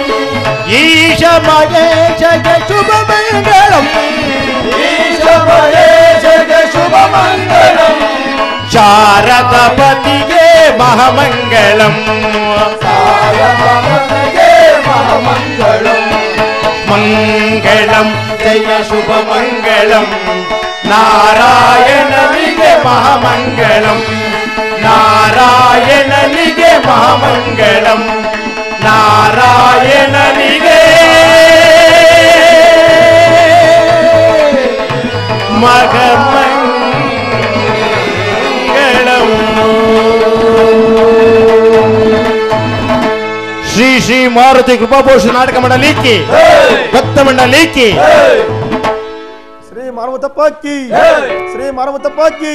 ಈಶ ಮಹೇಶಗೆ ಶುಭ ಮಂಗಳಂ. ಈಶ ಮಹೇಶಗೆ ಶುಭ ಮಂಗಳಂ. ಶಾರದಪತಿಗೆ ಮಹಾಮಂಗಳಂ. ಶಾರದಪತಿಗೆ ಮಹಾಮಂಗಳಂ. ಮಂಗಳಂ ಜಯ ಶುಭ ಮಂಗಳಂ ನಾರಾಯಣನಿಗೆ ಮಹಾಮಂಗಳಂ. ನಾರಾಯಣನಿಗೆ ಮಹಾಮಂಗಳಂ. ನಾರಾಯಣನಿಗೆ ಮಹಾಮಂಗಳಂ. ಶ್ರೀ ಶ್ರೀ ಮಾರುತಿ ಕೃಪಾಪೋಷ ನಾಟಕ ಮಂಡಲಿಕ್ಕೆ ಭಕ್ತ ಮಂಡಲಿಕ್ಕೆ ಶ್ರೀ ಮಾರುತಪ್ಪಾಕಿ, ಶ್ರೀ ಮಾರುತಪ್ಪಾಕಿ,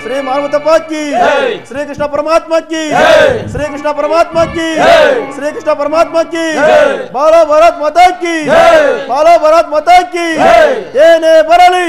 ಶ್ರೀ ಮಾರುತಪ್ಪಾಕಿ, ಶ್ರೀ ಕೃಷ್ಣ ಪರಮಾತ್ಮ ಕಿ, ಶ್ರೀ ಕೃಷ್ಣ ಪರಮಾತ್ಮ ಕಿ, ಶ್ರೀ ಕೃಷ್ಣ ಪರಮಾತ್ಮ ಕಿ, ಬಾಲ ಭಾರತ್ ಮಾತಾ ಕಿ, ಬಾಲ ಭಾರತ್ ಮಾತಾ ಕಿ. ಏನೇ ಬರಲಿ